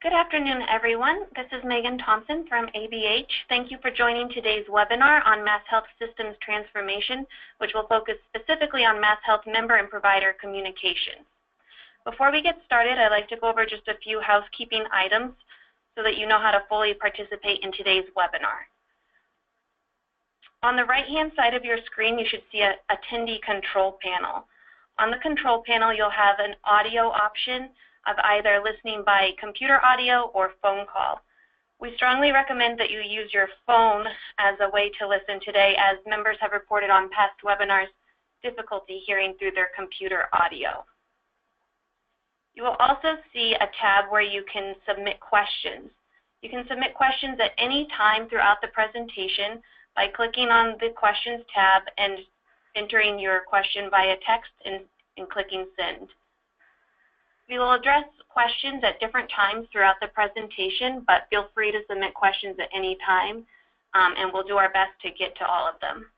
Good afternoon, everyone. This is Megan Thompson from ABH. Thank you for joining today's webinar on MassHealth Systems Transformation, which will focus specifically on MassHealth member and provider communication. Before we get started, I'd like to go over just a few housekeeping items so that you know how to fully participate in today's webinar. On the right-hand side of your screen, you should see an attendee control panel. On the control panel, you'll have an audio option of either listening by computer audio or phone call. We strongly recommend that you use your phone as a way to listen today, as members have reported on past webinars difficulty hearing through their computer audio. You will also see a tab where you can submit questions. You can submit questions at any time throughout the presentation by clicking on the Questions tab and entering your question via text and clicking Send. We will address questions at different times throughout the presentation, but feel free to submit questions at any time, and we'll do our best to get to all of them.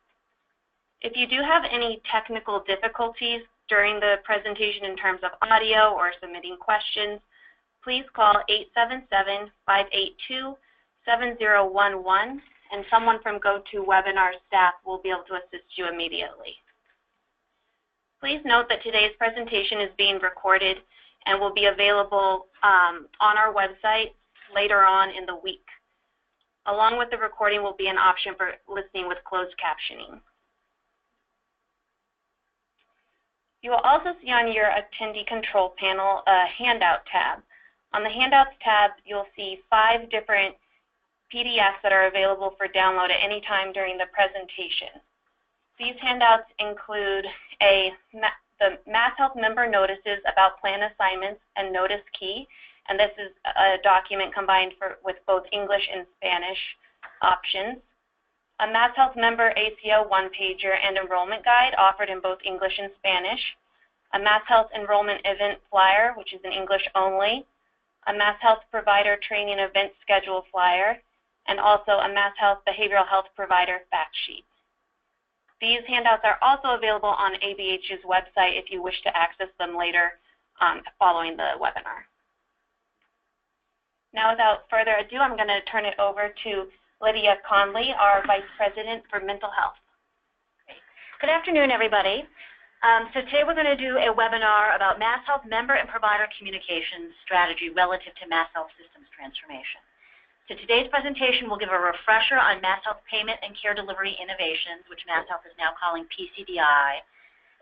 If you do have any technical difficulties during the presentation in terms of audio or submitting questions, please call 877-582-7011, and someone from GoToWebinar staff will be able to assist you immediately. Please note that today's presentation is being recorded and will be available on our website later on in the week. Along with the recording will be an option for listening with closed captioning. You will also see on your attendee control panel a handout tab. On the handouts tab, you'll see 5 different PDFs that are available for download at any time during the presentation. These handouts include the MassHealth member notices about plan assignments and notice key, and this is a document combined with both English and Spanish options. A MassHealth member ACO one-pager and enrollment guide offered in both English and Spanish. A MassHealth enrollment event flyer, which is in English only. A MassHealth provider training event schedule flyer, and also a MassHealth behavioral health provider fact sheet. These handouts are also available on ABH's website if you wish to access them later following the webinar. Now, without further ado, I'm going to turn it over to Lydia Conley, our Vice President for Mental Health. Great. Good afternoon, everybody. So today we're going to do a webinar about MassHealth member and provider communication strategy relative to MassHealth Systems Transformation. So today's presentation will give a refresher on MassHealth payment and care delivery innovations, which MassHealth is now calling PCDI.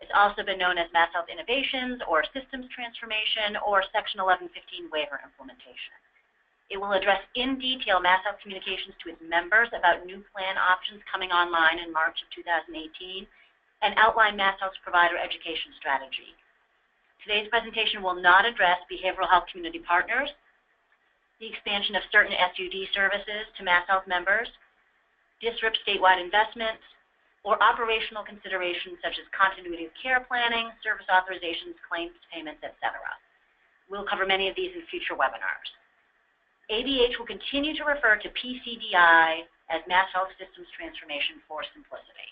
It's also been known as MassHealth Innovations or Systems Transformation or Section 1115 waiver implementation. It will address in detail MassHealth communications to its members about new plan options coming online in March of 2018 and outline MassHealth's provider education strategy. Today's presentation will not address behavioral health community partners, the expansion of certain SUD services to MassHealth members, disrupt statewide investments, or operational considerations such as continuity of care planning, service authorizations, claims payments, etc. We'll cover many of these in future webinars. ABH will continue to refer to PCDI as MassHealth Systems Transformation for simplicity.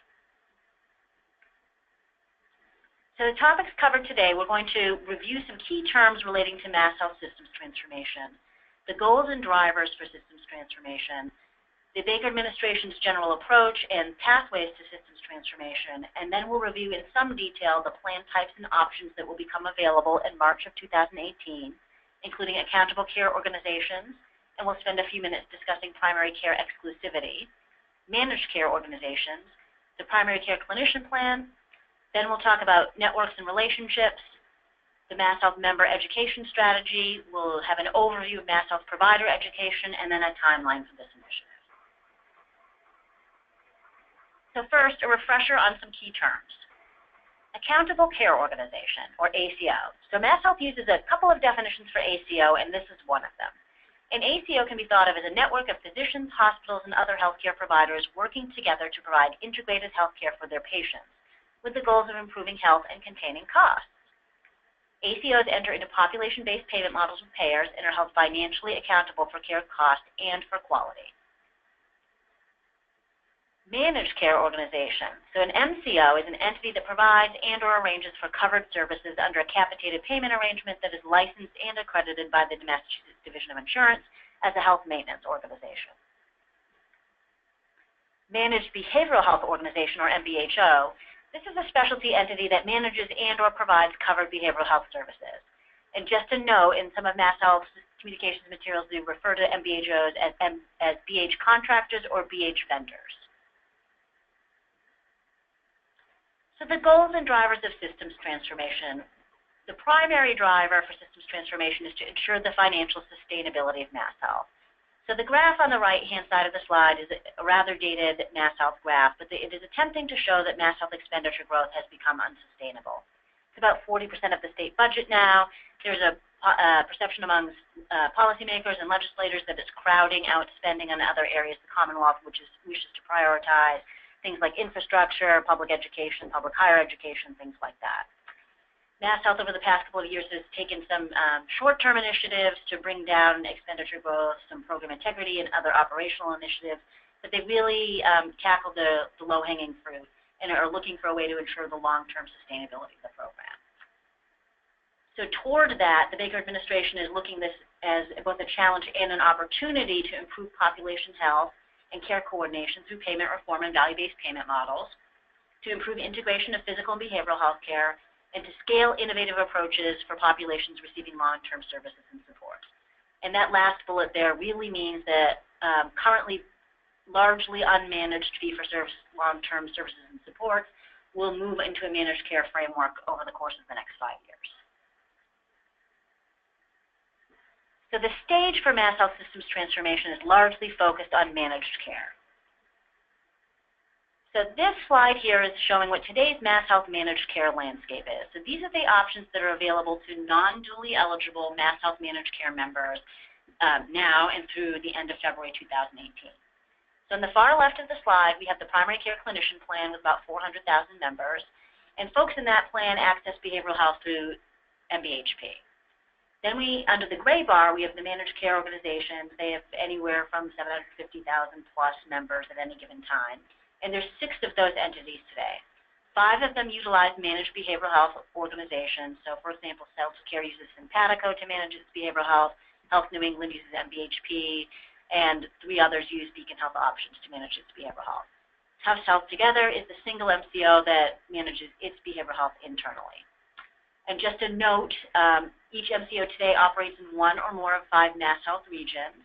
So the topics covered today, we're going to review some key terms relating to MassHealth Systems Transformation, the goals and drivers for systems transformation, the Baker administration's general approach and pathways to systems transformation, and then we'll review in some detail the plan types and options that will become available in March of 2018, including accountable care organizations, and we'll spend a few minutes discussing primary care exclusivity, managed care organizations, the Primary Care Clinician Plan, then we'll talk about networks and relationships, the MassHealth member education strategy. We'll have an overview of MassHealth provider education, and then a timeline for this initiative. So first, a refresher on some key terms. Accountable Care Organization, or ACO. So MassHealth uses a couple of definitions for ACO, and this is one of them. An ACO can be thought of as a network of physicians, hospitals, and other healthcare providers working together to provide integrated healthcare for their patients, with the goals of improving health and containing costs. ACOs enter into population-based payment models with payers and are held financially accountable for care cost and for quality. Managed care organization. So an MCO is an entity that provides and or arranges for covered services under a capitated payment arrangement that is licensed and accredited by the Massachusetts Division of Insurance as a health maintenance organization. Managed Behavioral Health Organization, or MBHO, this is a specialty entity that manages and or provides covered behavioral health services. And just a note, in some of MassHealth's communications materials, they refer to MBHOs as BH contractors or BH vendors. So the goals and drivers of systems transformation. The primary driver for systems transformation is to ensure the financial sustainability of MassHealth. So the graph on the right-hand side of the slide is a rather dated MassHealth graph, but it is attempting to show that MassHealth expenditure growth has become unsustainable. It's about 40% of the state budget now. There's a perception among policymakers and legislators that it's crowding out spending on other areas the Commonwealth wishes to prioritize, things like infrastructure, public education, public higher education, things like that. MassHealth over the past couple of years has taken some short-term initiatives to bring down expenditure growth, some program integrity and other operational initiatives, but they really tackle the low-hanging fruit and are looking for a way to ensure the long-term sustainability of the program. So toward that, the Baker administration is looking at this as both a challenge and an opportunity to improve population health and care coordination through payment reform and value-based payment models, to improve integration of physical and behavioral health care, and to scale innovative approaches for populations receiving long-term services and support. And that last bullet there really means that currently largely unmanaged fee-for-service long-term services and supports will move into a managed care framework over the course of the next 5 years. So the stage for MassHealth Systems Transformation is largely focused on managed care. So this slide here is showing what today's MassHealth managed care landscape is. So these are the options that are available to non-dually eligible MassHealth managed care members now and through the end of February 2018. So on the far left of the slide, we have the Primary Care Clinician Plan with about 400,000 members, and folks in that plan access behavioral health through MBHP. Then under the gray bar, we have the managed care organizations. They have anywhere from 750,000 plus members at any given time. And there's 6 of those entities today. 5 of them utilize managed behavioral health organizations. So for example, Self-Care uses Simpatico to manage its behavioral health. Health New England uses MBHP. And 3 others use Beacon Health Options to manage its behavioral health. Tufts Health Together is the single MCO that manages its behavioral health internally. And just a note, each MCO today operates in 1 or more of 5 MassHealth regions.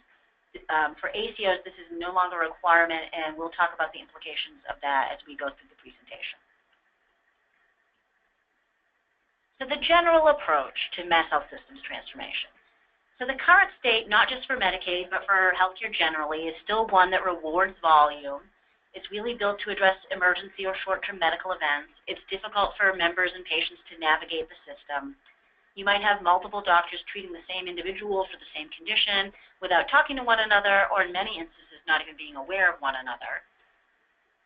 For ACOs, this is no longer a requirement, and we'll talk about the implications of that as we go through the presentation. So the general approach to MassHealth Systems Transformation. So the current state, not just for Medicaid, but for healthcare generally, is still one that rewards volume. It's really built to address emergency or short-term medical events. It's difficult for members and patients to navigate the system. You might have multiple doctors treating the same individual for the same condition without talking to one another, or in many instances not even being aware of one another.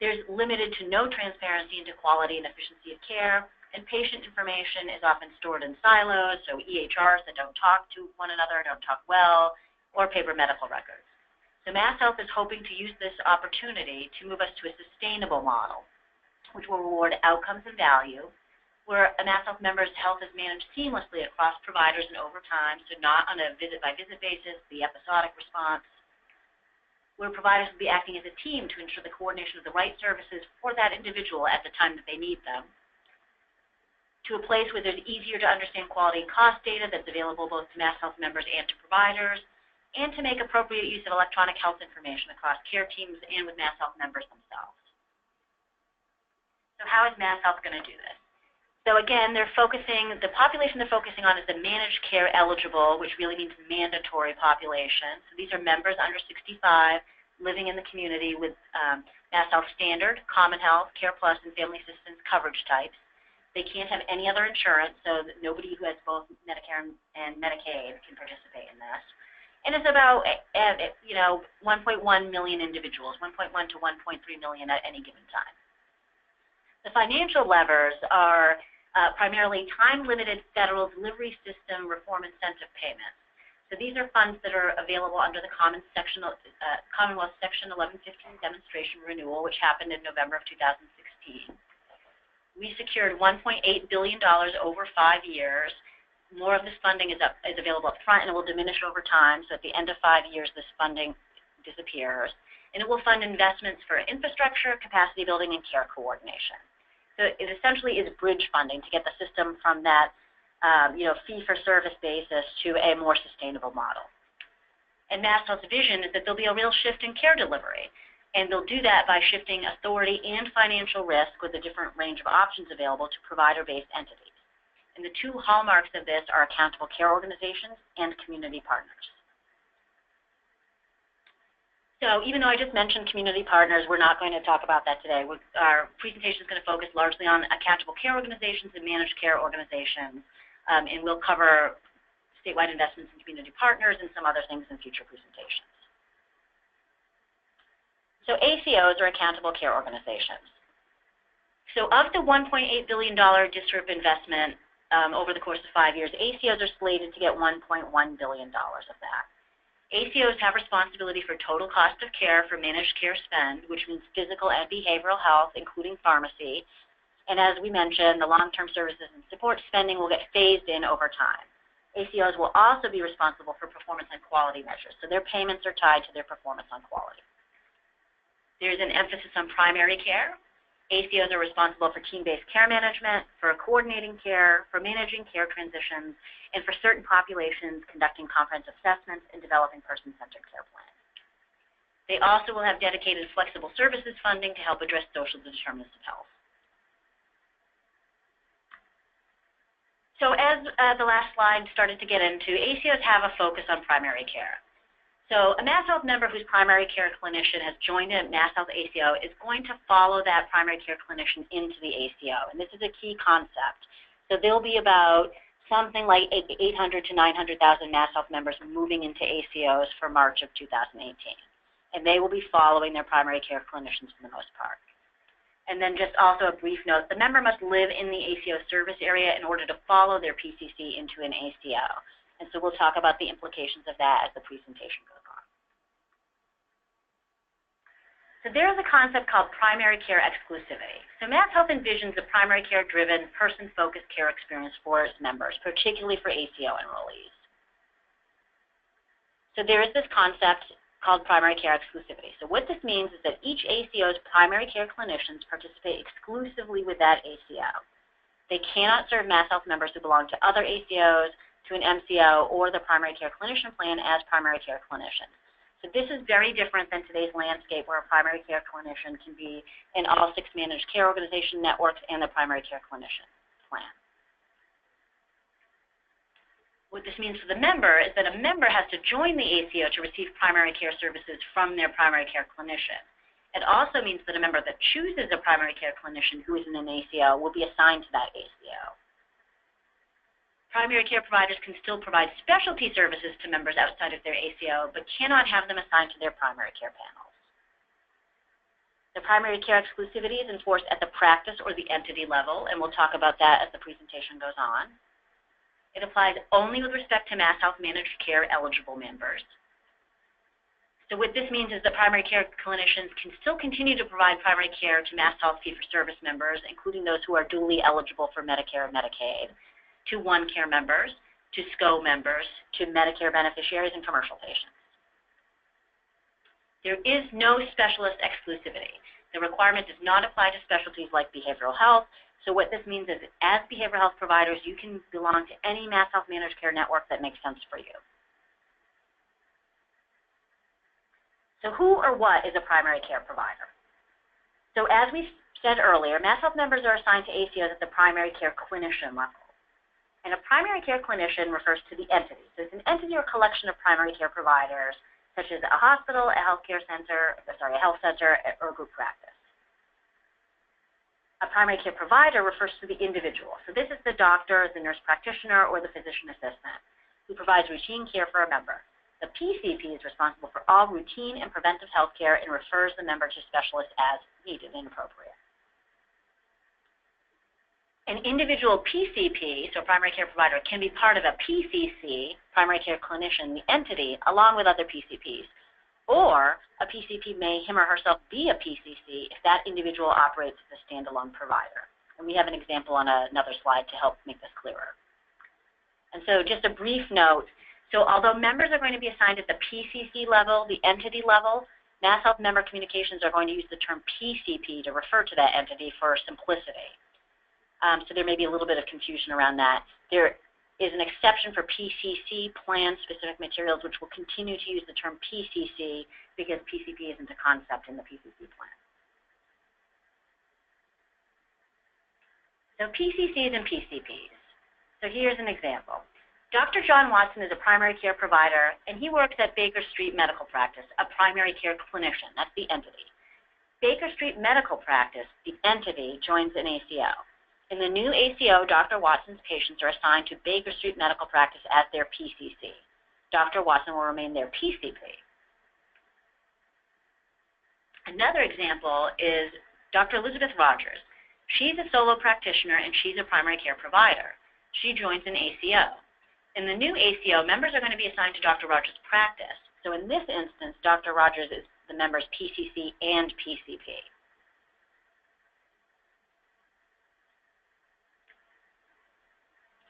There's limited to no transparency into quality and efficiency of care, and patient information is often stored in silos, so EHRs that don't talk to one another, don't talk well, or paper medical records. So MassHealth is hoping to use this opportunity to move us to a sustainable model, which will reward outcomes and value, where a MassHealth member's health is managed seamlessly across providers and over time, so not on a visit-by-visit basis, the episodic response, where providers will be acting as a team to ensure the coordination of the right services for that individual at the time that they need them, to a place where there's easier to understand quality and cost data that's available both to MassHealth members and to providers, and to make appropriate use of electronic health information across care teams and with MassHealth members themselves. So how is MassHealth going to do this? So again, the population they're focusing on is the managed care eligible, which really means mandatory population. So these are members under 65 living in the community with MassHealth Standard, Common Health, Care Plus, and Family Assistance coverage types. They can't have any other insurance, so that nobody who has both Medicare and Medicaid can participate in this. And it's about 1.1 million individuals, 1.1 to 1.3 million at any given time. The financial levers are primarily time-limited federal delivery system reform incentive payments. So these are funds that are available under the Commonwealth Section 1115 demonstration renewal, which happened in November of 2016. We secured $1.8 billion over 5 years. More of this funding is available up front, and it will diminish over time. So at the end of 5 years, this funding disappears. And it will fund investments for infrastructure, capacity building, and care coordination. So it essentially is bridge funding to get the system from that fee-for-service basis to a more sustainable model. And MassHealth's vision is that there'll be a real shift in care delivery. And they'll do that by shifting authority and financial risk with a different range of options available to provider-based entities. And the two hallmarks of this are accountable care organizations and community partners. So even though I just mentioned community partners, we're not going to talk about that today. Our presentation is going to focus largely on accountable care organizations and managed care organizations. And we'll cover statewide investments in community partners and some other things in future presentations. So ACOs are accountable care organizations. So of the $1.8 billion DSRIP investment over the course of 5 years, ACOs are slated to get $1.1 billion of that. ACOs have responsibility for total cost of care for managed care spend, which means physical and behavioral health, including pharmacy. And as we mentioned, the long-term services and support spending will get phased in over time. ACOs will also be responsible for performance and quality measures, so their payments are tied to their performance on quality. There's an emphasis on primary care. ACOs are responsible for team-based care management, for coordinating care, for managing care transitions, and for certain populations conducting comprehensive assessments and developing person-centered care plans. They also will have dedicated flexible services funding to help address social determinants of health. So as the last slide started to get into, ACOs have a focus on primary care. So a MassHealth member whose primary care clinician has joined a MassHealth ACO is going to follow that primary care clinician into the ACO, and this is a key concept. So there'll be about something like 800 to 900,000 MassHealth members moving into ACOs for March of 2018, and they will be following their primary care clinicians for the most part. And then just also a brief note, the member must live in the ACO service area in order to follow their PCC into an ACO. And so we'll talk about the implications of that as the presentation goes on. So there's a concept called primary care exclusivity. So MassHealth envisions a primary care-driven, person-focused care experience for its members, particularly for ACO enrollees. So there is this concept called primary care exclusivity. So what this means is that each ACO's primary care clinicians participate exclusively with that ACO. They cannot serve MassHealth members who belong to other ACOs, to an MCO, or the Primary Care Clinician Plan as primary care clinicians. So this is very different than today's landscape where a primary care clinician can be in all 6 managed care organization networks and the Primary Care Clinician Plan. What this means for the member is that a member has to join the ACO to receive primary care services from their primary care clinician. It also means that a member that chooses a primary care clinician who is in an ACO will be assigned to that ACO. Primary care providers can still provide specialty services to members outside of their ACO, but cannot have them assigned to their primary care panels. The primary care exclusivity is enforced at the practice or the entity level, and we'll talk about that as the presentation goes on. It applies only with respect to MassHealth managed care eligible members. So what this means is that primary care clinicians can still continue to provide primary care to MassHealth fee-for-service members, including those who are duly eligible for Medicare and Medicaid, to OneCare members, to SCO members, to Medicare beneficiaries, and commercial patients. There is no specialist exclusivity. The requirement does not apply to specialties like behavioral health. So what this means is that as behavioral health providers, you can belong to any MassHealth managed care network that makes sense for you. So who or what is a primary care provider? So as we said earlier, MassHealth members are assigned to ACOs at the primary care clinician level. And a primary care clinician refers to the entity. So it's an entity or collection of primary care providers, such as a hospital, a health center, or a group practice. A primary care provider refers to the individual. So this is the doctor, the nurse practitioner, or the physician assistant who provides routine care for a member. The PCP is responsible for all routine and preventive health care and refers the member to specialists as needed and appropriate. An individual PCP, so primary care provider, can be part of a PCC, primary care clinician, the entity, along with other PCPs. Or a PCP may him or herself be a PCC if that individual operates as a standalone provider. And we have an example on another slide to help make this clearer. And so just a brief note, so although members are going to be assigned at the PCC level, the entity level, MassHealth member communications are going to use the term PCP to refer to that entity for simplicity. So there may be a little bit of confusion around that. There is an exception for PCC plan-specific materials, which will continue to use the term PCC because PCP isn't a concept in the PCC plan. So PCCs and PCPs. So here's an example. Dr. John Watson is a primary care provider, and he works at Baker Street Medical Practice, a primary care clinician. That's the entity. Baker Street Medical Practice, the entity, joins an ACO. In the new ACO, Dr. Watson's patients are assigned to Baker Street Medical Practice as their PCC. Dr. Watson will remain their PCP. Another example is Dr. Elizabeth Rogers. She's a solo practitioner and she's a primary care provider. She joins an ACO. In the new ACO, members are going to be assigned to Dr. Rogers' practice. So in this instance, Dr. Rogers is the member's PCC and PCP.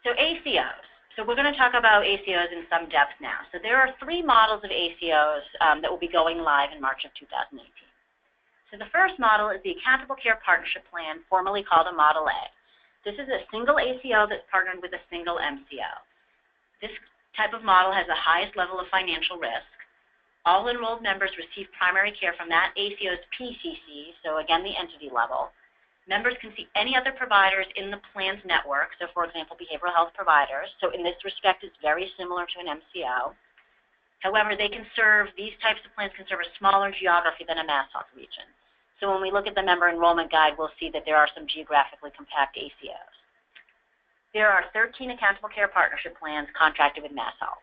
So ACOs. So we're going to talk about ACOs in some depth now. So there are 3 models of ACOs that will be going live in March of 2018. So the first model is the Accountable Care Partnership Plan, formerly called a Model A. This is a single ACO that's partnered with a single MCO. This type of model has the highest level of financial risk. All enrolled members receive primary care from that ACO's PCC, so again the entity level. Members can see any other providers in the plan's network, so for example, behavioral health providers. So in this respect, it's very similar to an MCO. However, these types of plans can serve a smaller geography than a MassHealth region. So when we look at the member enrollment guide, we'll see that there are some geographically compact ACOs. There are 13 accountable care partnership plans contracted with MassHealth.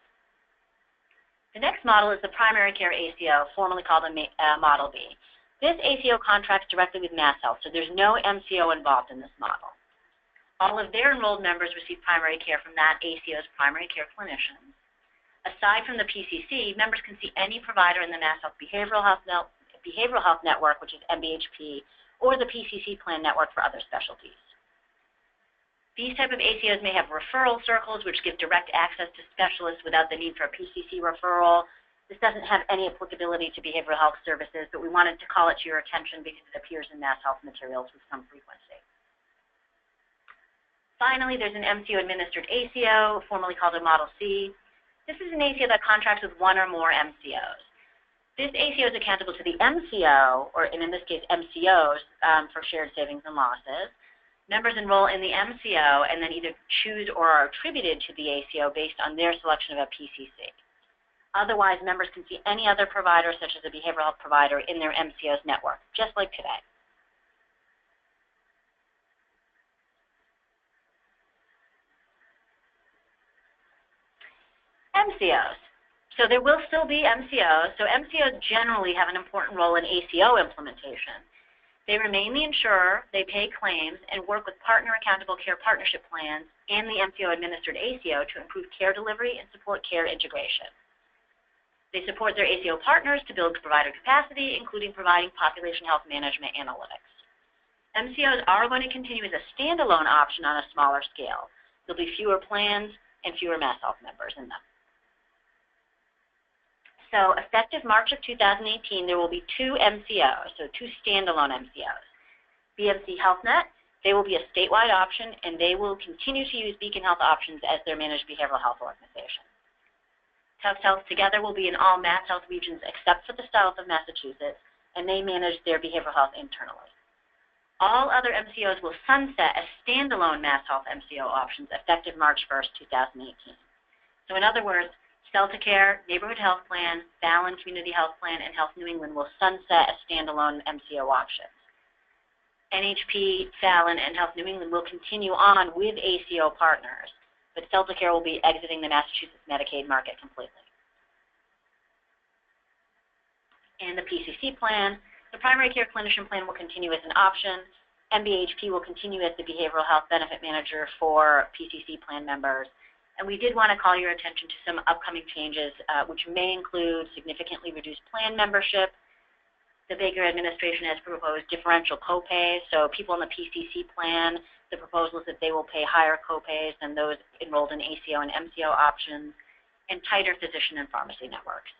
The next model is the Primary Care ACO, formerly called a Model B. This ACO contracts directly with MassHealth, so there's no MCO involved in this model. All of their enrolled members receive primary care from that ACO's primary care clinicians. Aside from the PCC, members can see any provider in the MassHealth Behavioral Health Network, which is MBHP, or the PCC Plan network for other specialties. These type of ACOs may have referral circles, which give direct access to specialists without the need for a PCC referral. This doesn't have any applicability to behavioral health services, but we wanted to call it to your attention because it appears in MassHealth materials with some frequency. Finally, there's an MCO-administered ACO, formerly called a Model C. This is an ACO that contracts with one or more MCOs. This ACO is accountable to the MCO, or in this case MCOs, for shared savings and losses. Members enroll in the MCO and then either choose or are attributed to the ACO based on their selection of a PCC. Otherwise, members can see any other provider, such as a behavioral health provider, in their MCO's network, just like today. MCOs. So there will still be MCOs. So MCOs generally have an important role in ACO implementation. They remain the insurer, they pay claims, and work with partner accountable care partnership plans and the MCO-administered ACO to improve care delivery and support care integration. They support their ACO partners to build provider capacity, including providing population health management analytics. MCOs are going to continue as a standalone option on a smaller scale. There'll be fewer plans and fewer MassHealth members in them. So effective March of 2018, there will be 2 MCOs, so 2 standalone MCOs. BMC HealthNet, they will be a statewide option, and they will continue to use Beacon Health Options as their managed behavioral health organization. Tufts Health Together will be in all MassHealth regions except for the south of Massachusetts, and they manage their behavioral health internally. All other MCOs will sunset as standalone MassHealth MCO options effective March 1st, 2018. So in other words, Celticare, Neighborhood Health Plan, Fallon Community Health Plan, and Health New England will sunset as standalone MCO options. NHP, Fallon, and Health New England will continue on with ACO partners, but Celticare will be exiting the Massachusetts Medicaid market completely. And the PCC plan, the Primary Care Clinician Plan will continue as an option. MBHP will continue as the behavioral health benefit manager for PCC plan members. And we did want to call your attention to some upcoming changes, which may include significantly reduced plan membership. The Baker administration has proposed differential copays. So people in the PCC plan, the proposal is that they will pay higher copays than those enrolled in ACO and MCO options, and tighter physician and pharmacy networks.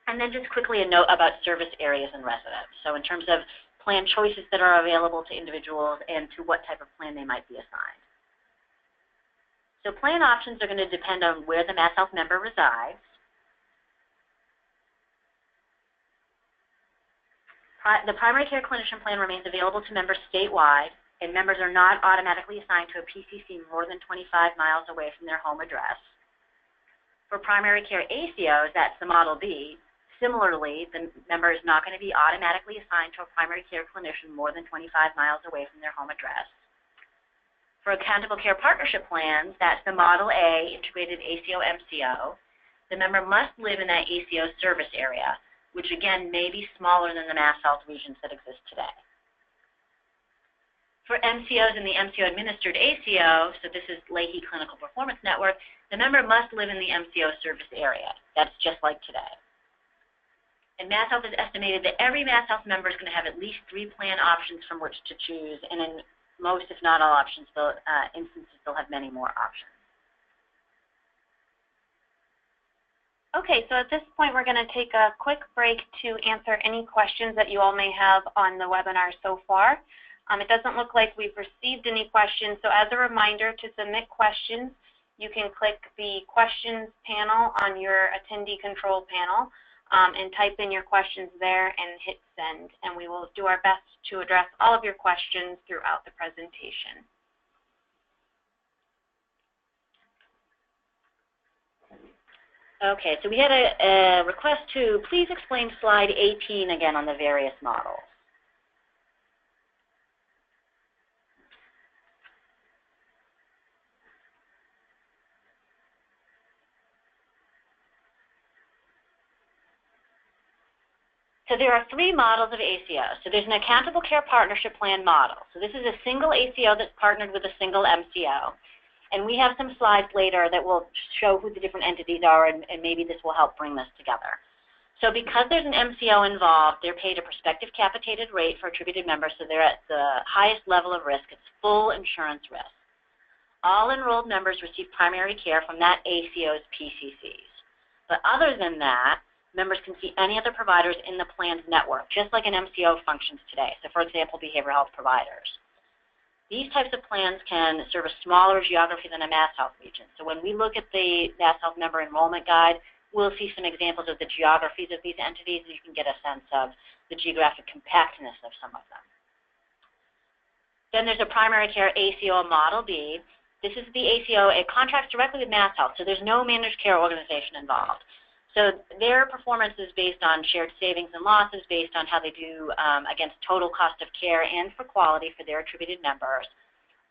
And then just quickly a note about service areas and residents. So in terms of plan choices that are available to individuals and to what type of plan they might be assigned. So plan options are going to depend on where the MassHealth member resides. The Primary Care Clinician Plan remains available to members statewide, and members are not automatically assigned to a PCC more than 25 miles away from their home address. For primary care ACOs, that's the Model B. Similarly, the member is not going to be automatically assigned to a primary care clinician more than 25 miles away from their home address. For accountable care partnership plans, that's the Model A, integrated ACO-MCO, the member must live in that ACO service area, which again may be smaller than the MassHealth regions that exist today. For MCOs in the MCO-administered ACO, so this is Leahy Clinical Performance Network, the member must live in the MCO service area. That's just like today. And MassHealth has estimated that every MassHealth member is going to have at least 3 plan options from which to choose, and in most, if not all instances, they'll have many more options. Okay, so at this point, we're going to take a quick break to answer any questions that you all may have on the webinar so far. It doesn't look like we've received any questions, so as a reminder, to submit questions, you can click the questions panel on your attendee control panel and type in your questions there and hit send, and we will do our best to address all of your questions throughout the presentation. Okay, so we had a request to please explain slide 18 again on the various models. So there are 3 models of ACO. So there's an accountable care partnership plan model. So this is a single ACO that's partnered with a single MCO. And we have some slides later that will show who the different entities are, and maybe this will help bring this together. So because there's an MCO involved, they're paid a prospective capitated rate for attributed members, so they're at the highest level of risk. It's full insurance risk. All enrolled members receive primary care from that ACO's PCCs. But other than that, members can see any other providers in the plan's network, just like an MCO functions today. So for example, behavioral health providers. These types of plans can serve a smaller geography than a MassHealth region. So when we look at the MassHealth member enrollment guide, we'll see some examples of the geographies of these entities, and you can get a sense of the geographic compactness of some of them. Then there's a primary care ACO Model B. This is the ACO, it contracts directly with MassHealth, so there's no managed care organization involved. So their performance is based on shared savings and losses, based on how they do against total cost of care and for quality for their attributed members.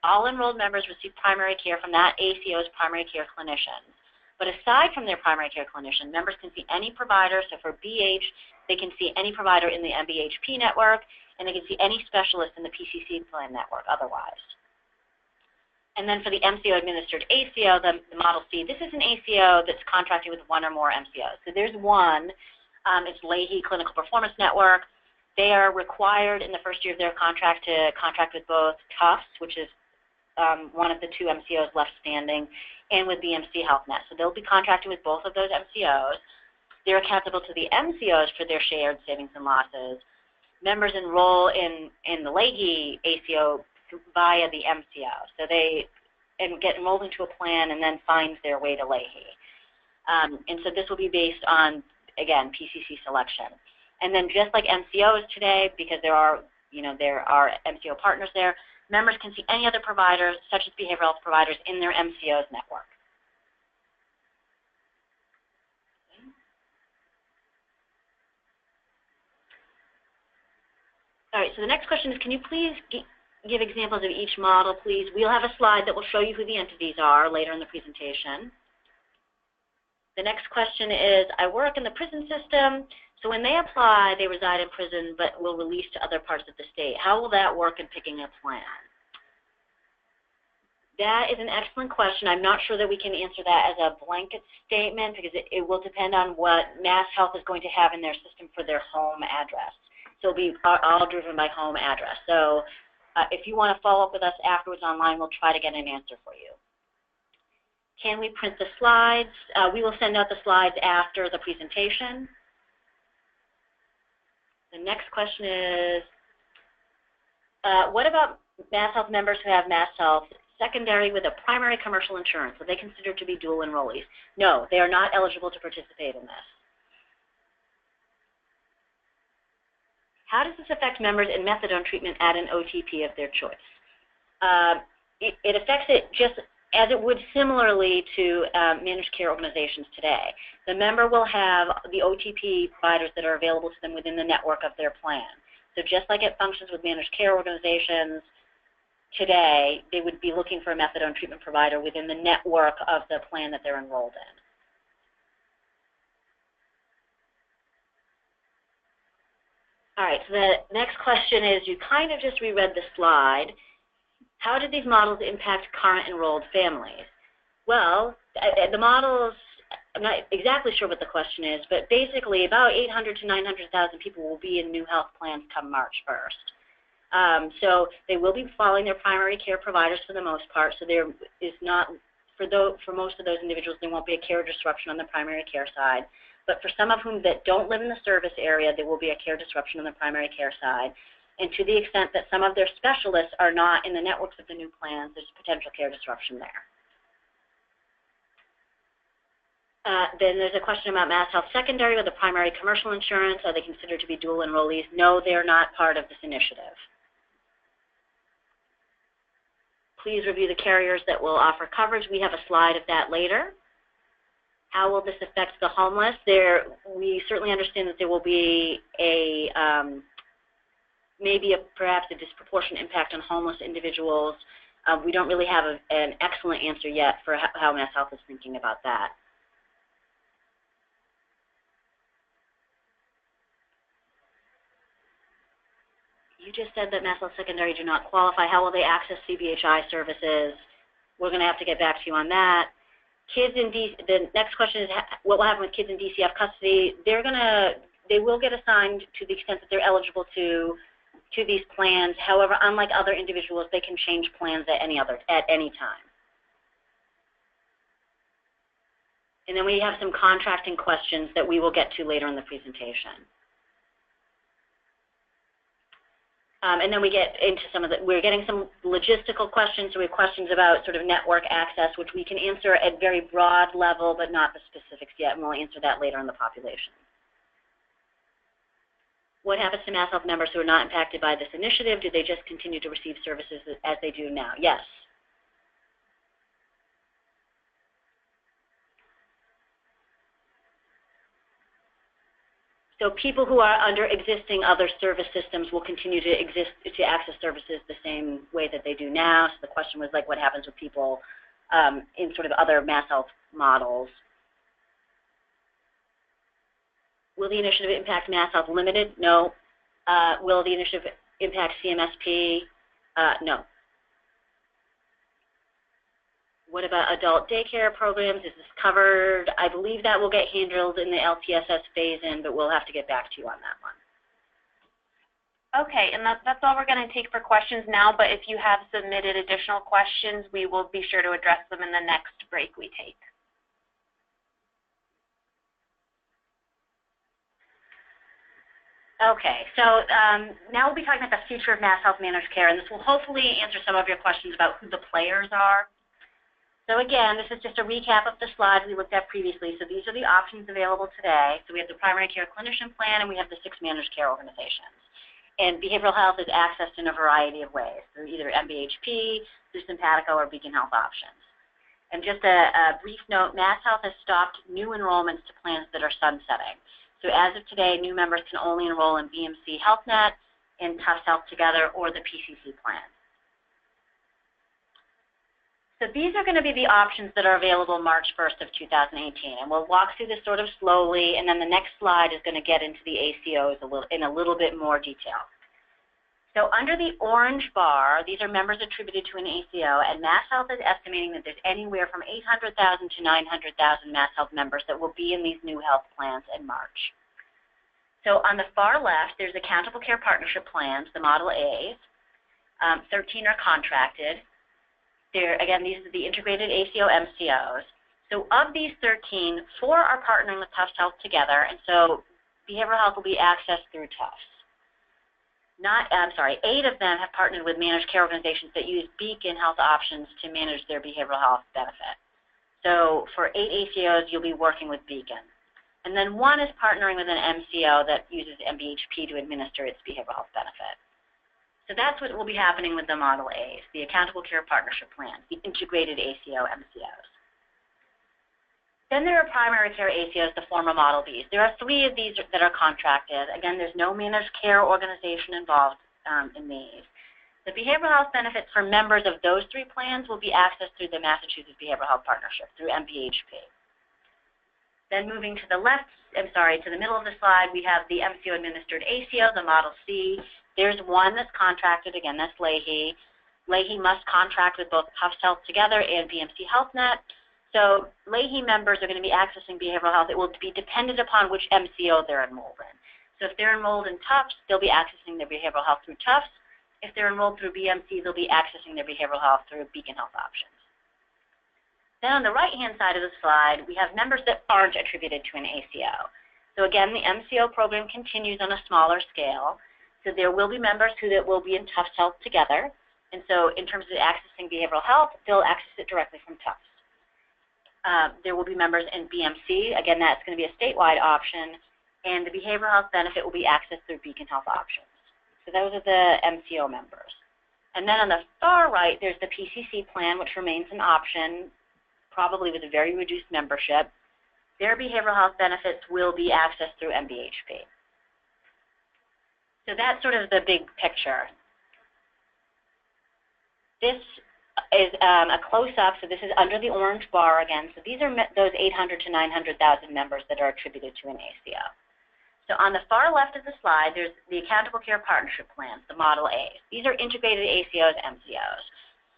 All enrolled members receive primary care from that ACO's primary care clinicians. But aside from their primary care clinician, members can see any provider. So for BH, they can see any provider in the MBHP network, and they can see any specialist in the PCC Plan network otherwise. And then for the MCO-administered ACO, the Model C, this is an ACO that's contracted with 1 or more MCOs. So there's one, it's Leahy Clinical Performance Network. They are required in the first year of their contract to contract with both Tufts, which is one of the 2 MCOs left standing, and with BMC HealthNet. So they'll be contracted with both of those MCOs. They're accountable to the MCOs for their shared savings and losses. Members enroll in the Leahy ACO via the MCO. So they get enrolled into a plan and then find their way to Leahy. And so this will be based on, again, PCC selection. And then just like MCOs today, because there are MCO partners there, members can see any other providers, such as behavioral health providers, in their MCO's network. All right, so the next question is, can you please give examples of each model, please? We'll have a slide that will show you who the entities are later in the presentation. The next question is, I work in the prison system. So when they apply, they reside in prison but will release to other parts of the state. How will that work in picking a plan? That is an excellent question. I'm not sure that we can answer that as a blanket statement because it will depend on what MassHealth is going to have in their system for their home address. So it'll be all driven by home address. So if you want to follow up with us afterwards online, we'll try to get an answer for you. Can we print the slides? We will send out the slides after the presentation. The next question is, what about MassHealth members who have MassHealth secondary with a primary commercial insurance? Are they considered to be dual enrollees? No, they are not eligible to participate in this. How does this affect members in methadone treatment at an OTP of their choice? It affects it just as it would similarly to managed care organizations today. The member will have the OTP providers that are available to them within the network of their plan. So just like it functions with managed care organizations today, they would be looking for a methadone treatment provider within the network of the plan that they're enrolled in. All right, so the next question is, you kind of just reread the slide. How did these models impact current enrolled families? Well, the models, I'm not exactly sure what the question is, but basically about 800 to 900,000 people will be in new health plans come March 1st. So they will be following their primary care providers for the most part, so there is not, for most of those individuals, there won't be a care disruption on the primary care side. But for some of whom that don't live in the service area, there will be a care disruption on the primary care side. And to the extent that some of their specialists are not in the networks of the new plans, there's potential care disruption there. Then there's a question about MassHealth secondary with a primary commercial insurance. Are they considered to be dual enrollees? No, they're not part of this initiative. Please review the carriers that will offer coverage. We have a slide of that later. How will this affect the homeless? We certainly understand that there will be a perhaps a disproportionate impact on homeless individuals. We don't really have an excellent answer yet for how MassHealth is thinking about that. You just said that MassHealth secondary do not qualify. How will they access CBHI services? We're going to have to get back to you on that. Kids in the next question is, what will happen with kids in DCF custody? They will get assigned to the extent that they're eligible to these plans. However, unlike other individuals, they can change plans at any time. And then we have some contracting questions that we will get to later in the presentation. And then we get into we're getting some logistical questions. So we have questions about sort of network access, which we can answer at very broad level, but not the specifics yet, and we'll answer that later in the population. What happens to MassHealth members who are not impacted by this initiative? Do they just continue to receive services as they do now? Yes. So people who are under existing other service systems will continue to access services the same way that they do now. So the question was like, what happens with people in sort of other MassHealth models? Will the initiative impact MassHealth Limited? No. Will the initiative impact CMSP? No. What about adult daycare programs? Is this covered? I believe that will get handled in the LTSS phase-in, but we'll have to get back to you on that one. Okay, and that's all we're going to take for questions now, but if you have submitted additional questions, we will be sure to address them in the next break we take. Okay, so now we'll be talking about the future of MassHealth managed care, and this will hopefully answer some of your questions about who the players are. So again, this is just a recap of the slides we looked at previously. So these are the options available today. So we have the Primary Care Clinician Plan, and we have the 6 managed care organizations. And behavioral health is accessed in a variety of ways, through either MBHP, through Simpatico, or Beacon Health options. And just a brief note, MassHealth has stopped new enrollments to plans that are sunsetting. So as of today, new members can only enroll in BMC HealthNet, in Tufts Health Together, or the PCC Plan. So these are going to be the options that are available March 1st of 2018, and we'll walk through this sort of slowly, and then the next slide is going to get into the ACOs in a little bit more detail. So under the orange bar, these are members attributed to an ACO, and MassHealth is estimating that there's anywhere from 800,000 to 900,000 MassHealth members that will be in these new health plans in March. So on the far left, there's accountable care partnership plans, the Model A's. 13 are contracted. Again, these are the integrated ACO MCOs. So of these 13, 4 are partnering with Tufts Health together, and so behavioral health will be accessed through Tufts. 8 of them have partnered with managed care organizations that use Beacon Health Options to manage their behavioral health benefit. So for 8 ACOs, you'll be working with Beacon. And then 1 is partnering with an MCO that uses MBHP to administer its behavioral health benefit. So that's what will be happening with the Model A's, the Accountable Care Partnership Plans, the integrated ACO MCOs. Then there are primary care ACOs, the former Model B's. There are 3 of these that are contracted. Again, there's no managed care organization involved in these. The behavioral health benefits for members of those 3 plans will be accessed through the Massachusetts Behavioral Health Partnership, through MBHP. Then moving to the to the middle of the slide, we have the MCO-administered ACO, the Model C. There's 1 that's contracted, again, that's Leahy. Leahy must contract with both Tufts Health Together and BMC HealthNet. So Leahy members are going to be accessing behavioral health. It will be dependent upon which MCO they're enrolled in. So if they're enrolled in Tufts, they'll be accessing their behavioral health through Tufts. If they're enrolled through BMC, they'll be accessing their behavioral health through Beacon Health Options. Then on the right-hand side of the slide, we have members that aren't attributed to an ACO. So again, the MCO program continues on a smaller scale. So there will be members that will be in Tufts Health Together. And so in terms of accessing behavioral health, they'll access it directly from Tufts. There will be members in BMC. Again, that's going to be a statewide option. And the behavioral health benefit will be accessed through Beacon Health Options. So those are the MCO members. And then on the far right, there's the PCC plan, which remains an option, probably with a very reduced membership. Their behavioral health benefits will be accessed through MBHP. So that's sort of the big picture. This is a close-up, so this is under the orange bar again. So these are those 800 to 900,000 members that are attributed to an ACO. So on the far left of the slide, there's the Accountable Care Partnership Plans, the Model A's. These are integrated ACOs, MCOs.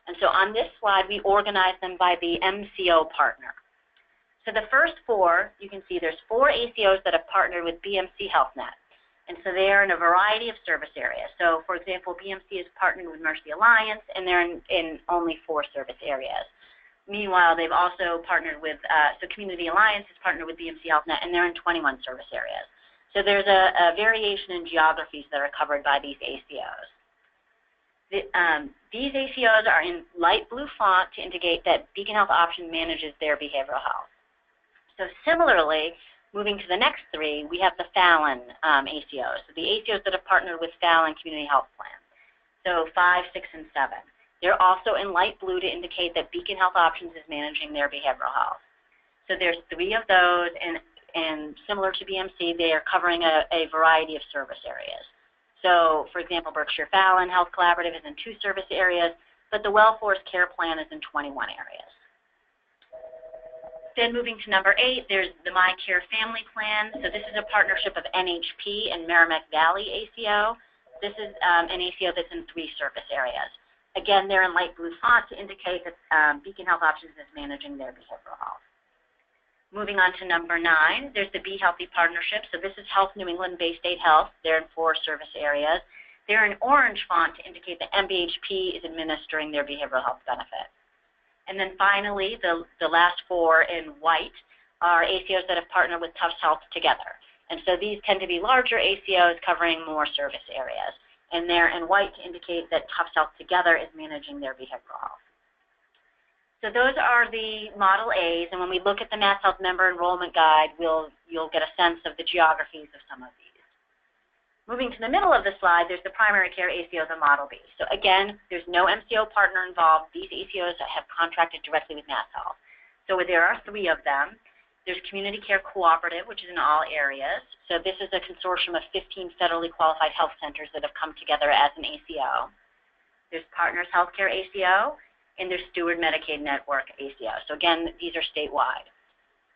And so on this slide, we organize them by the MCO partner. So the first 4, you can see there's 4 ACOs that have partnered with BMC HealthNet. And so they are in a variety of service areas. So, for example, BMC is partnering with Mercy Alliance, and they're in only 4 service areas. Meanwhile, they've also partnered with, so Community Alliance has partnered with BMC HealthNet, and they're in 21 service areas. So there's a variation in geographies that are covered by these ACOs. These ACOs are in light blue font to indicate that Beacon Health Option manages their behavioral health. So similarly, moving to the next 3, we have the Fallon ACOs, so the ACOs that have partnered with Fallon Community Health Plan. So 5, 6, and 7. They're also in light blue to indicate that Beacon Health Options is managing their behavioral health. So there's 3 of those, and similar to BMC, they are covering a variety of service areas. So, for example, Berkshire Fallon Health Collaborative is in 2 service areas, but the Wellforce Care Plan is in 21 areas. Then moving to number 8, there's the My Care Family Plan. So this is a partnership of NHP and Merrimack Valley ACO. This is an ACO that's in 3 service areas. Again, they're in light blue font to indicate that Beacon Health Options is managing their behavioral health. Moving on to number 9, there's the Be Healthy Partnership. So this is Health New England Bay State Health. They're in 4 service areas. They're in orange font to indicate that MBHP is administering their behavioral health benefit. And then finally, the last 4 in white are ACOs that have partnered with Tufts Health Together. And so these tend to be larger ACOs covering more service areas. And they're in white to indicate that Tufts Health Together is managing their behavioral health. So those are the Model A's, and when we look at the MassHealth Member Enrollment Guide, you'll get a sense of the geographies of some of these. Moving to the middle of the slide, there's the Primary Care ACO, the Model B. So again, there's no MCO partner involved. These ACOs have contracted directly with MassHealth. So there are 3 of them. There's Community Care Cooperative, which is in all areas. So this is a consortium of 15 federally qualified health centers that have come together as an ACO. There's Partners Healthcare ACO, in their Steward Medicaid Network ACO. So again, these are statewide.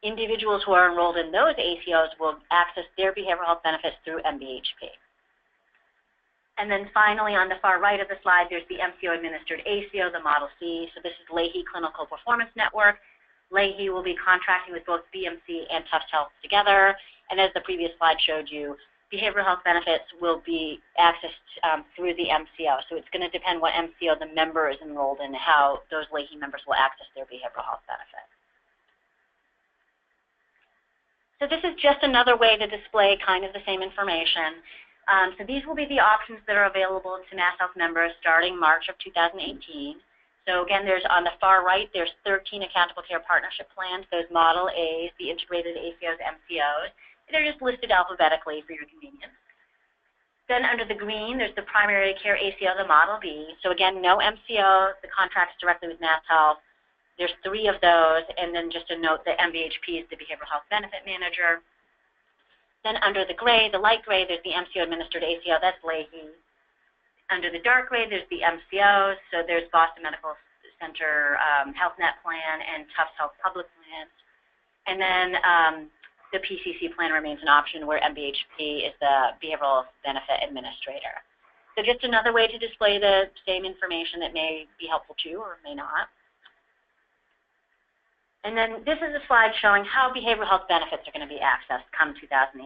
Individuals who are enrolled in those ACOs will access their behavioral health benefits through MBHP. And then finally, on the far right of the slide, there's the MCO-administered ACO, the Model C. So this is Leahy Clinical Performance Network. Leahy will be contracting with both BMC and Tufts Health together. And as the previous slide showed you, behavioral health benefits will be accessed through the MCO. So it's going to depend what MCO the member is enrolled in, how those Leahy members will access their behavioral health benefit. So this is just another way to display kind of the same information. So these will be the options that are available to MassHealth members starting March of 2018. So again, there's on the far right, there's 13 accountable care partnership plans, those Model A's, the integrated ACOs, MCOs. They're just listed alphabetically for your convenience. Then under the green, there's the Primary Care ACO, the Model B. So again, no MCO, the contract's directly with MassHealth. There's 3 of those, and then just a note that MBHP is the Behavioral Health Benefit Manager. Then under the gray, the light gray, there's the MCO-administered ACO, that's Leahy. Under the dark gray, there's the MCOs, so there's Boston Medical Center Health Net Plan and Tufts Health Public Plans. And then the PCC plan remains an option where MBHP is the Behavioral Benefit Administrator. So just another way to display the same information that may be helpful to you or may not. And then this is a slide showing how behavioral health benefits are going to be accessed come 2018.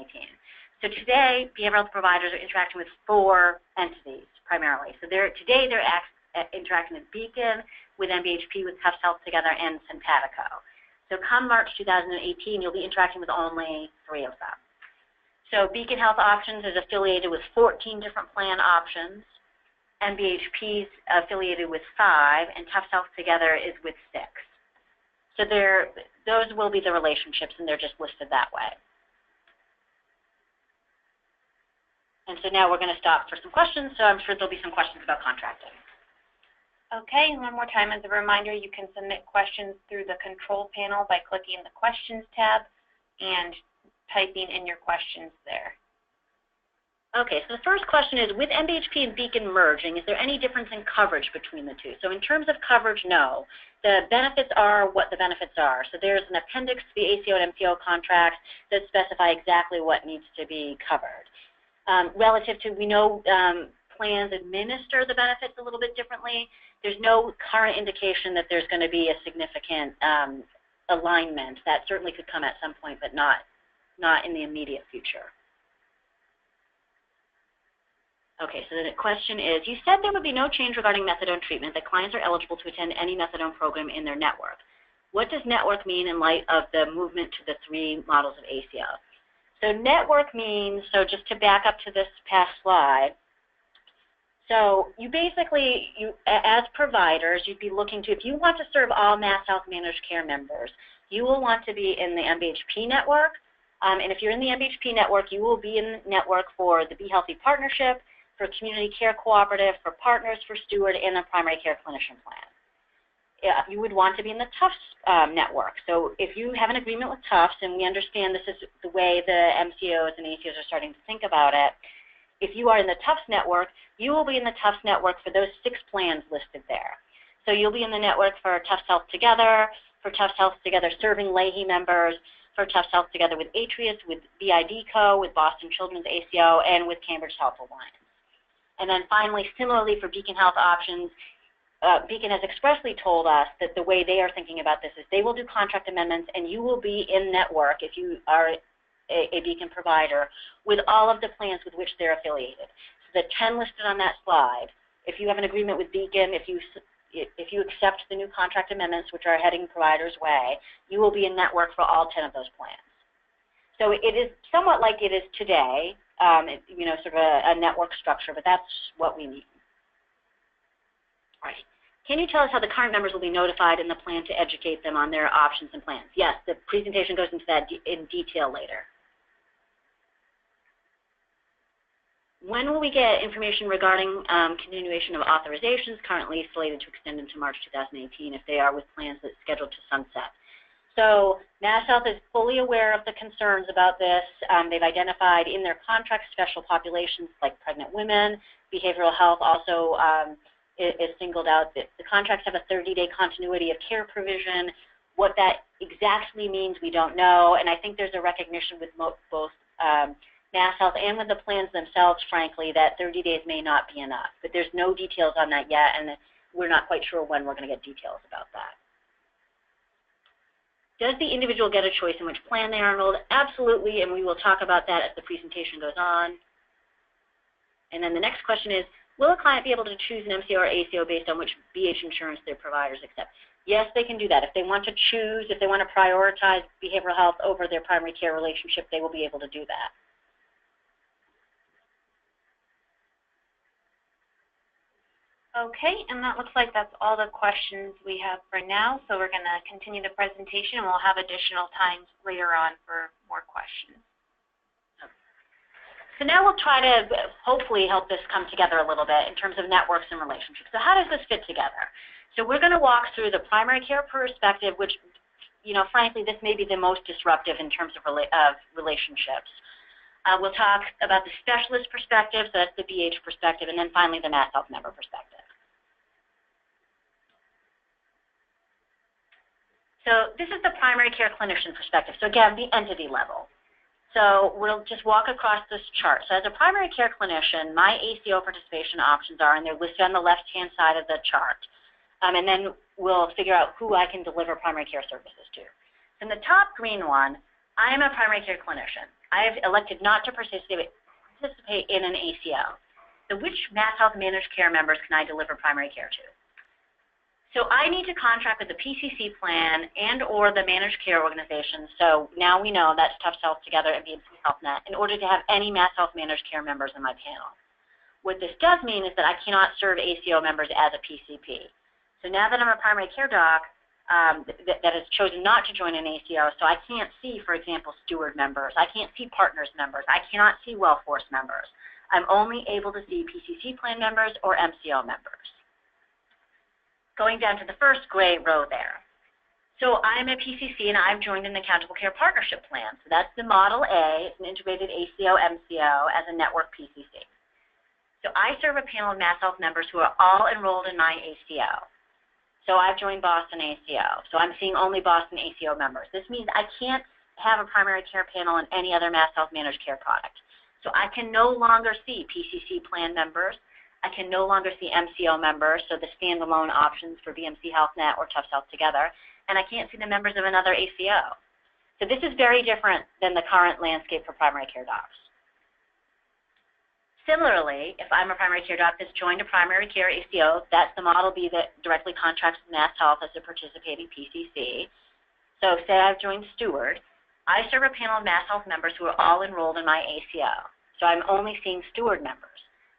So today, behavioral health providers are interacting with 4 entities primarily. So today they're interacting with Beacon, with MBHP, with Tufts Health Together, and Simpatico. So come March 2018, you'll be interacting with only 3 of them. So Beacon Health Options is affiliated with 14 different plan options. MBHP is affiliated with 5, and Tufts Health Together is with 6. So those will be the relationships, and they're just listed that way. And so now we're going to stop for some questions, so I'm sure there'll be some questions about contracting. Okay, and one more time as a reminder, you can submit questions through the control panel by clicking the Questions tab and typing in your questions there. Okay, so the first question is, with MBHP and Beacon merging, is there any difference in coverage between the two? So in terms of coverage, no. The benefits are what the benefits are. So there's an appendix to the ACO and MCO contracts that specify exactly what needs to be covered. Relative to, we know plans administer the benefits a little bit differently. There's no current indication that there's going to be a significant alignment. That certainly could come at some point, but not in the immediate future. Okay, so the question is, you said there would be no change regarding methadone treatment, that clients are eligible to attend any methadone program in their network. What does network mean in light of the movement to the 3 models of ACO? So network means, so just to back up to this past slide, so you basically, as providers, you'd be looking to, if you want to serve all MassHealth managed care members, you will want to be in the MBHP network. And if you're in the MBHP network, you will be in the network for the Be Healthy Partnership, for Community Care Cooperative, for Partners, for Steward, and the Primary Care Clinician Plan. You would want to be in the Tufts network. So if you have an agreement with Tufts, and we understand this is the way the MCOs and ACOs are starting to think about it, if you are in the Tufts network, you will be in the Tufts network for those 6 plans listed there. So you'll be in the network for Tufts Health Together, for Tufts Health Together serving Leahy members, for Tufts Health Together with Atrius, with BIDCO, with Boston Children's ACO, and with Cambridge Health Alliance. And then finally, similarly for Beacon Health Options, Beacon has expressly told us that the way they are thinking about this is they will do contract amendments, and you will be in network if you are a Beacon provider with all of the plans with which they're affiliated. So the 10 listed on that slide, if you have an agreement with Beacon, if you accept the new contract amendments, which are heading providers' way, you will be in network for all 10 of those plans. So it is somewhat like it is today, sort of a network structure, but that's what we need. All right. Can you tell us how the current members will be notified in the plan to educate them on their options and plans? Yes, the presentation goes into that in detail later. When will we get information regarding continuation of authorizations currently slated to extend into March 2018 if they are with plans that's scheduled to sunset? So MassHealth is fully aware of the concerns about this. They've identified in their contract special populations like pregnant women, behavioral health, also is singled out. The contracts have a 30-day continuity of care provision. What that exactly means, we don't know, and I think there's a recognition with both MassHealth and with the plans themselves, frankly, that 30 days may not be enough. But there's no details on that yet, and we're not quite sure when we're going to get details about that. Does the individual get a choice in which plan they are enrolled? Absolutely, and we will talk about that as the presentation goes on. And then the next question is, will a client be able to choose an MCO or ACO based on which BH insurance their providers accept? Yes, they can do that. If they want to choose, if they want to prioritize behavioral health over their primary care relationship, they will be able to do that. Okay, and that looks like that's all the questions we have for now. So we're going to continue the presentation, and we'll have additional times later on for more questions. So now we'll try to hopefully help this come together a little bit in terms of networks and relationships. So how does this fit together? So we're going to walk through the primary care perspective, which, frankly, this may be the most disruptive in terms of relationships. We'll talk about the specialist perspective, so that's the BH perspective, and then finally the MassHealth member perspective. So this is the primary care clinician perspective. So again, the entity level. So we'll just walk across this chart. So as a primary care clinician, my ACO participation options are, and they're listed on the left-hand side of the chart. And then we'll figure out who I can deliver primary care services to. In the top green one, I am a primary care clinician. I have elected not to participate in an ACO. So which MassHealth managed care members can I deliver primary care to? So I need to contract with the PCC plan and or the managed care organization. So now we know that's Tufts Health Together and BMC HealthNet in order to have any MassHealth managed care members in my panel. What this does mean is that I cannot serve ACO members as a PCP. So now that I'm a primary care doc that has chosen not to join an ACO, so I can't see, for example, steward members. I can't see partners members. I cannot see WellForce members. I'm only able to see PCC plan members or MCO members. Going down to the first gray row there. So I'm a PCC and I've joined an accountable care partnership plan. So that's the Model A. It's an integrated ACO MCO as a network PCC. So I serve a panel of MassHealth members who are all enrolled in my ACO. So I've joined Boston ACO. So I'm seeing only Boston ACO members. This means I can't have a primary care panel in any other MassHealth managed care product. So I can no longer see PCC plan members. I can no longer see MCO members, so the standalone options for BMC HealthNet or Tufts Health Together, and I can't see the members of another ACO. So this is very different than the current landscape for primary care docs. Similarly, if I'm a primary care doc that's joined a primary care ACO, that's the Model B that directly contracts with MassHealth as a participating PCC. So say I've joined Steward, I serve a panel of MassHealth members who are all enrolled in my ACO. So I'm only seeing Steward members.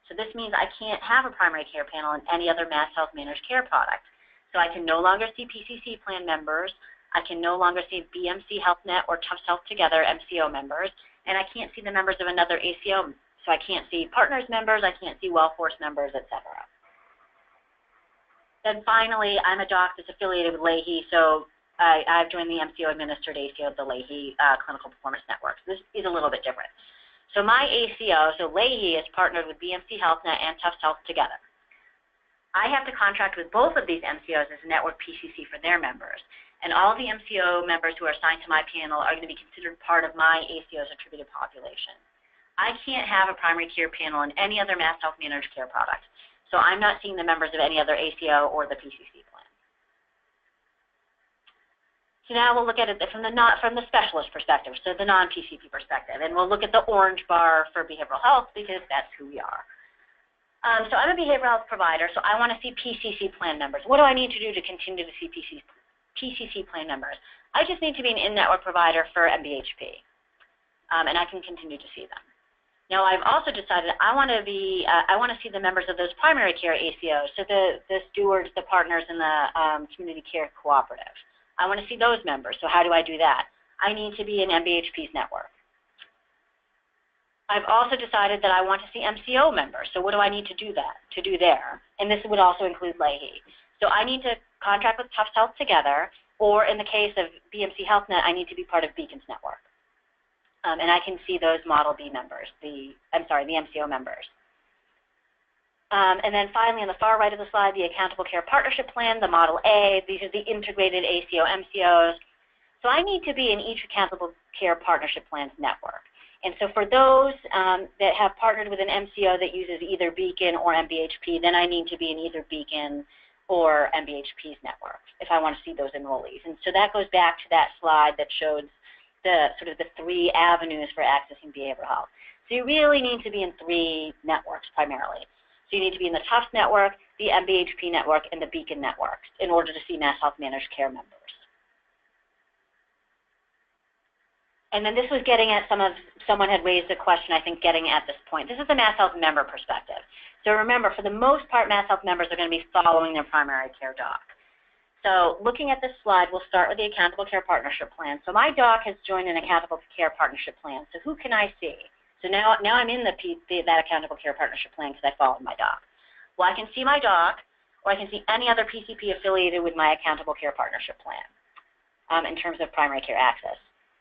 So this means I can't have a primary care panel in any other MassHealth managed care product. So I can no longer see PCC plan members, I can no longer see BMC HealthNet or Tufts Health Together MCO members, and I can't see the members of another ACO. So I can't see partners members, I can't see WellForce members, etc. Then finally, I'm a doc that's affiliated with Leahy, so I've joined the MCO-administered ACO of the Leahy Clinical Performance Network. So this is a little bit different. So my ACO, so Leahy, is partnered with BMC HealthNet and Tufts Health Together. I have to contract with both of these MCOs as a network PCC for their members. And all the MCO members who are assigned to my panel are going to be considered part of my ACO's attributed population. I can't have a primary care panel in any other MassHealth managed care product. So I'm not seeing the members of any other ACO or the PCC plan. So now we'll look at it from the specialist perspective, so the non-PCP perspective. And we'll look at the orange bar for behavioral health because that's who we are. So I'm a behavioral health provider, so I want to see PCC plan members. What do I need to do to continue to see PCC plan members? I just need to be an in-network provider for MBHP, and I can continue to see them. Now I've also decided I want to see the members of those primary care ACOs, so the stewards, the partners, and the community care cooperative. I want to see those members. So how do I do that? I need to be in MBHP's network. I've also decided that I want to see MCO members. So what do I need to do there? And this would also include Leahy. So I need to contract with Tufts Health Together, or in the case of BMC HealthNet, I need to be part of Beacon's network. And I can see those Model B members, the MCO members. And then finally, on the far right of the slide, the Accountable Care Partnership Plan, the Model A. These are the integrated ACO, MCOs. So I need to be in each Accountable Care Partnership Plan's network. And so for those that have partnered with an MCO that uses either Beacon or MBHP, then I need to be in either Beacon or MBHP's network if I want to see those enrollees. And so that goes back to that slide that showed the sort of the 3 avenues for accessing behavioral health. So you really need to be in 3 networks primarily. So you need to be in the Tufts network, the MBHP network, and the Beacon network in order to see MassHealth Managed Care members. And then this was getting at someone had raised a question, I think, getting at this point. This is the MassHealth member perspective. So remember, for the most part, MassHealth members are going to be following their primary care doc. So looking at this slide, we'll start with the Accountable Care Partnership Plan. So my doc has joined an Accountable Care Partnership Plan. So who can I see? So now I'm in that Accountable Care Partnership Plan because I followed my doc. Well, I can see my doc, or I can see any other PCP affiliated with my Accountable Care Partnership Plan in terms of primary care access.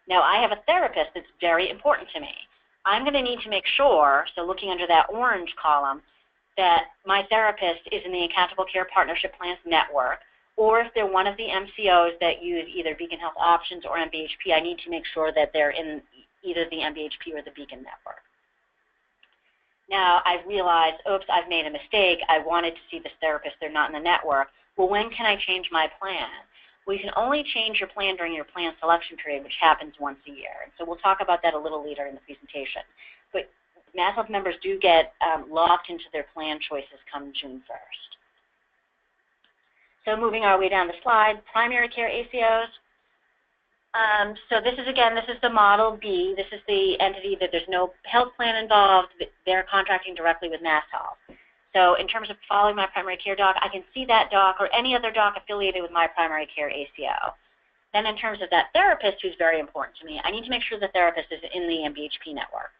Now, I have a therapist that's very important to me. I'm going to need to make sure, so looking under that orange column, that my therapist is in the Accountable Care Partnership Plan's network, or if they're one of the MCOs that use either Beacon Health Options or MBHP, I need to make sure that they're in either the MBHP or the Beacon network. Now, I've realized, oops, I've made a mistake. I wanted to see this therapist. They're not in the network. Well, when can I change my plan? Well, you can only change your plan during your plan selection period, which happens once a year. And so we'll talk about that a little later in the presentation. But MassHealth members do get locked into their plan choices come June 1st. So moving our way down the slide, primary care ACOs. So this is the Model B. This is the entity that there's no health plan involved. They're contracting directly with MassHealth. So in terms of following my primary care doc, I can see that doc or any other doc affiliated with my primary care ACO. Then in terms of that therapist who's very important to me, I need to make sure the therapist is in the MBHP network.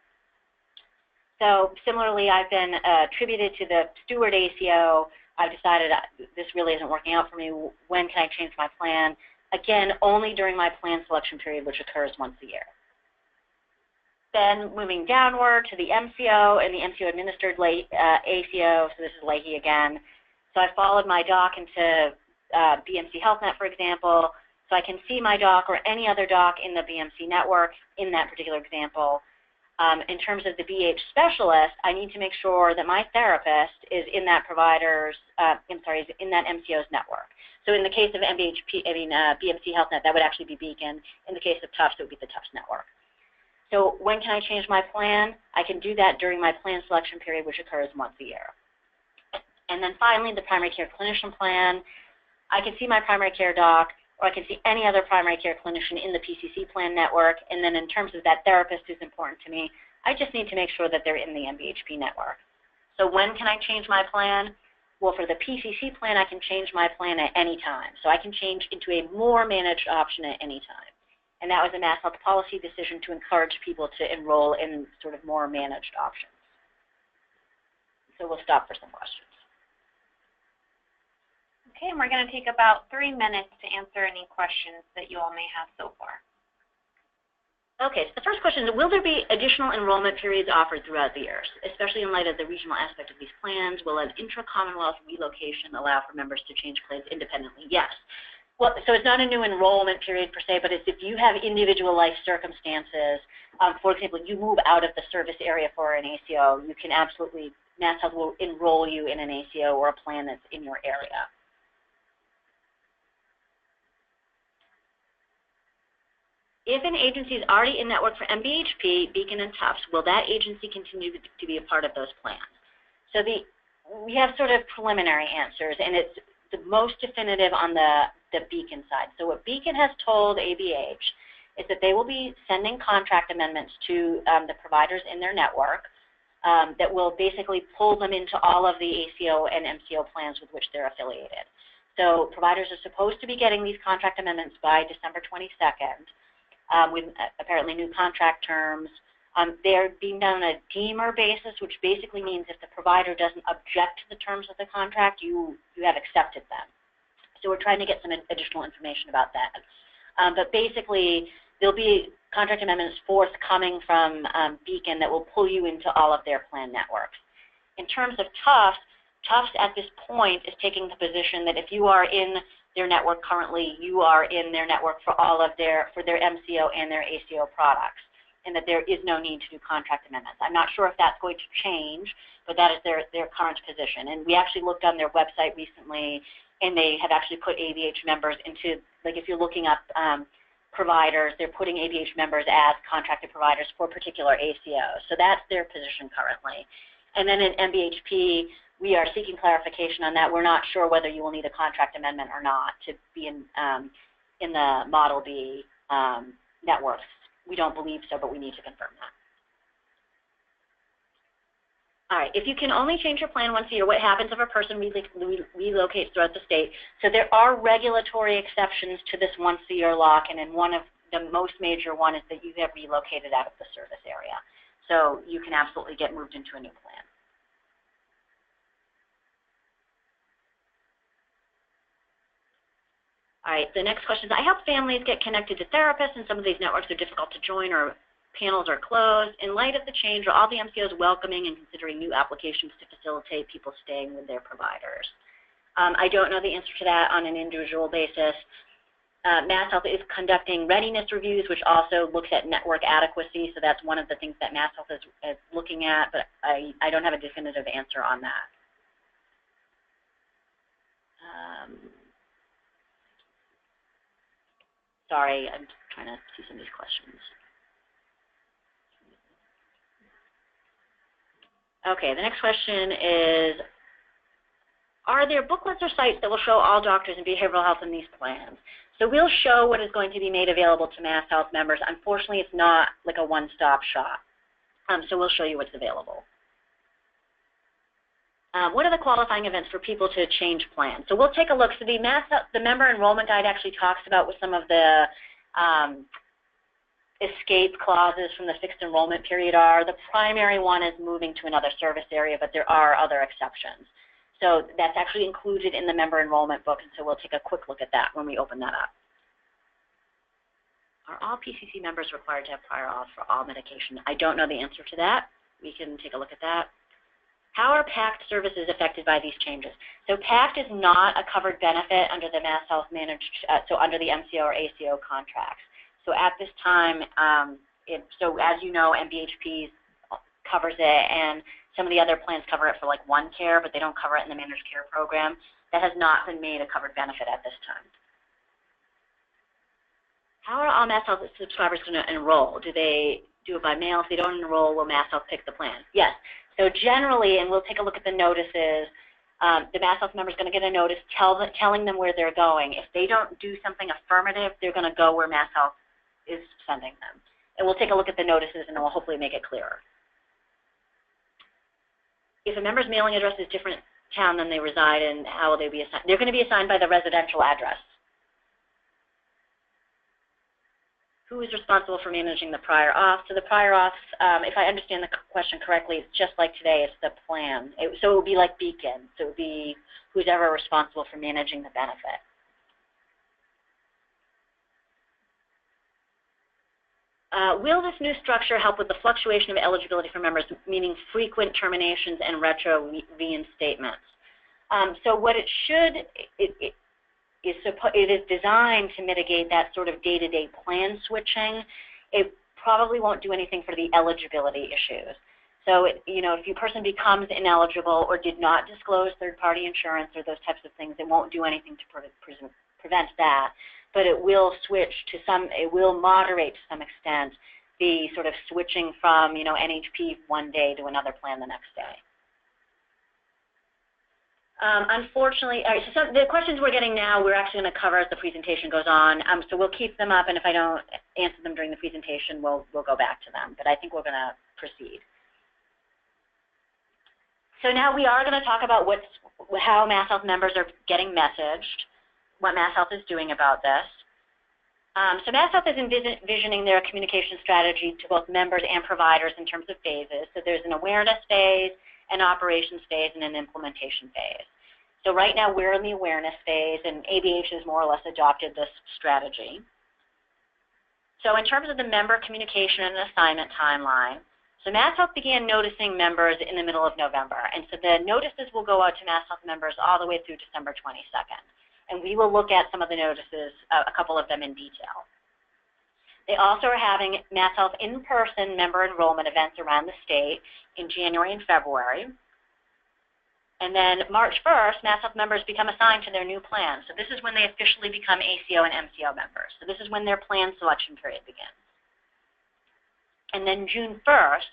So similarly, I've been attributed to the Steward ACO. I've decided this really isn't working out for me. When can I change my plan? Again, only during my plan selection period, which occurs once a year. Then moving downward to the MCO and the MCO-administered ACO, so this is Leahy again. So I followed my doc into BMC HealthNet, for example, so I can see my doc or any other doc in the BMC network in that particular example. In terms of the BH specialist, I need to make sure that my therapist is in that provider's, is in that MCO's network. So in the case of BMC HealthNet, that would actually be Beacon. In the case of Tufts, it would be the Tufts network. So when can I change my plan? I can do that during my plan selection period, which occurs once a year. And then finally, the Primary Care Clinician Plan. I can see my primary care doc, or I can see any other primary care clinician in the PCC Plan network. And then in terms of that therapist who's important to me, I just need to make sure that they're in the MBHP network. So when can I change my plan? Well, for the PCC Plan, I can change my plan at any time. So I can change into a more managed option at any time. And that was a MassHealth policy decision to encourage people to enroll in sort of more managed options. So we'll stop for some questions. Okay, and we're going to take about 3 minutes to answer any questions that you all may have so far. Okay, so the first question is, will there be additional enrollment periods offered throughout the years, especially in light of the regional aspect of these plans? Will an intra-Commonwealth relocation allow for members to change plans independently? Yes. Well, so it's not a new enrollment period per se, but it's if you have individual life circumstances, for example, you move out of the service area for an ACO, you can absolutely, MassHealth will enroll you in an ACO or a plan that's in your area. If an agency is already in network for MBHP, Beacon, and Tufts, will that agency continue to be a part of those plans? So we have sort of preliminary answers, and it's the most definitive on the Beacon side. So what Beacon has told ABH is that they will be sending contract amendments to the providers in their network that will basically pull them into all of the ACO and MCO plans with which they're affiliated. So providers are supposed to be getting these contract amendments by December 22nd. With apparently new contract terms. They're being done on a deemer basis, which basically means if the provider doesn't object to the terms of the contract, you have accepted them. So we're trying to get some additional information about that. But basically, there'll be contract amendments forthcoming from Beacon that will pull you into all of their plan networks. In terms of Tufts, Tufts at this point is taking the position that if you are in their network currently, you are in their network for all of their MCO and their ACO products, and that there is no need to do contract amendments. I'm not sure if that's going to change, but that is their current position. And we actually looked on their website recently, and they have actually put ABH members into, like if you're looking up providers, they're putting ABH members as contracted providers for particular ACOs. So that's their position currently. And then in MBHP, we are seeking clarification on that. We're not sure whether you will need a contract amendment or not to be in the Model B networks. We don't believe so, but we need to confirm that. All right, if you can only change your plan once a year, what happens if a person relocates throughout the state? So there are regulatory exceptions to this once-a-year lock, and in one of the most major one is that you have relocated out of the service area. So you can absolutely get moved into a new plan. All right, the next question is, I help families get connected to therapists, and some of these networks are difficult to join or panels are closed. In light of the change, are all the MCOs welcoming and considering new applications to facilitate people staying with their providers? I don't know the answer to that on an individual basis. MassHealth is conducting readiness reviews, which also looks at network adequacy, so that's one of the things that MassHealth is looking at, but I don't have a definitive answer on that. Sorry, I'm trying to see some of these questions. Okay, the next question is, are there booklets or sites that will show all doctors in behavioral health in these plans? So we'll show what is going to be made available to MassHealth members. Unfortunately, it's not like a one-stop shop. So we'll show you what's available. What are the qualifying events for people to change plans? So we'll take a look. So the member enrollment guide actually talks about what some of the escape clauses from the fixed enrollment period are. The primary one is moving to another service area, but there are other exceptions. So that's actually included in the member enrollment book, and so we'll take a quick look at that when we open that up. Are all PCC members required to have prior auth for all medication? I don't know the answer to that. We can take a look at that. How are PACT services affected by these changes? So PACT is not a covered benefit under the MassHealth managed, so under the MCO or ACO contracts. So at this time, so as you know, MBHP covers it, and some of the other plans cover it for like OneCare, but they don't cover it in the managed care program. That has not been made a covered benefit at this time. How are all MassHealth subscribers going to enroll? Do they do it by mail? If they don't enroll, will MassHealth pick the plan? Yes. So generally, and we'll take a look at the notices, the MassHealth member is going to get a notice telling them where they're going. If they don't do something affirmative, they're going to go where MassHealth is sending them. And we'll take a look at the notices, and we'll hopefully make it clearer. If a member's mailing address is different town than they reside in, how will they be assigned? They're going to be assigned by the residential address. Who is responsible for managing the prior auth? So the prior auths, if I understand the question correctly, it's just like today, it's the plan. So it would be like Beacon. So it would be who's ever responsible for managing the benefit. Will this new structure help with the fluctuation of eligibility for members, meaning frequent terminations and retro reinstatements? So what it should, it is designed to mitigate that sort of day-to-day plan switching. It probably won't do anything for the eligibility issues. So, if your person becomes ineligible or did not disclose third-party insurance or those types of things, it won't do anything to prevent that. But it will switch to it will moderate to some extent the sort of switching from, NHP one day to another plan the next day. Unfortunately, all right, so the questions we're getting now, we're actually going to cover as the presentation goes on. So we'll keep them up, and if I don't answer them during the presentation, we'll go back to them. But I think we're going to proceed. So now we are going to talk about how MassHealth members are getting messaged, what MassHealth is doing about this. So MassHealth is envisioning their communication strategy to both members and providers in terms of phases. So there's an awareness phase, an operations phase, and an implementation phase. So right now we're in the awareness phase, and ABH has more or less adopted this strategy. So in terms of the member communication and assignment timeline, So MassHealth began noticing members in the middle of November, and so the notices will go out to MassHealth members all the way through December 22nd. And we will look at some of the notices, a couple of them in detail. They also are having MassHealth in-person member enrollment events around the state in January and February. And then March 1st, MassHealth members become assigned to their new plan. So this is when they officially become ACO and MCO members. So this is when their plan selection period begins. And then June 1st,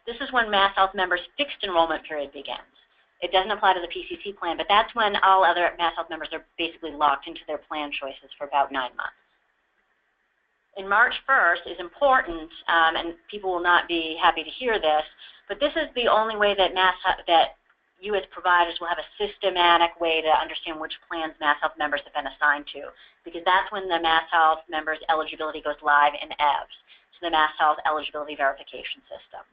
this is when MassHealth members' fixed enrollment period begins. It doesn't apply to the PCC plan, but that's when all other MassHealth members are basically locked into their plan choices for about 9 months. And March 1st is important, and people will not be happy to hear this, but this is the only way that you as providers will have a systematic way to understand which plans MassHealth members have been assigned to, because that's when the MassHealth members' eligibility goes live in EVS, so the MassHealth Eligibility Verification System.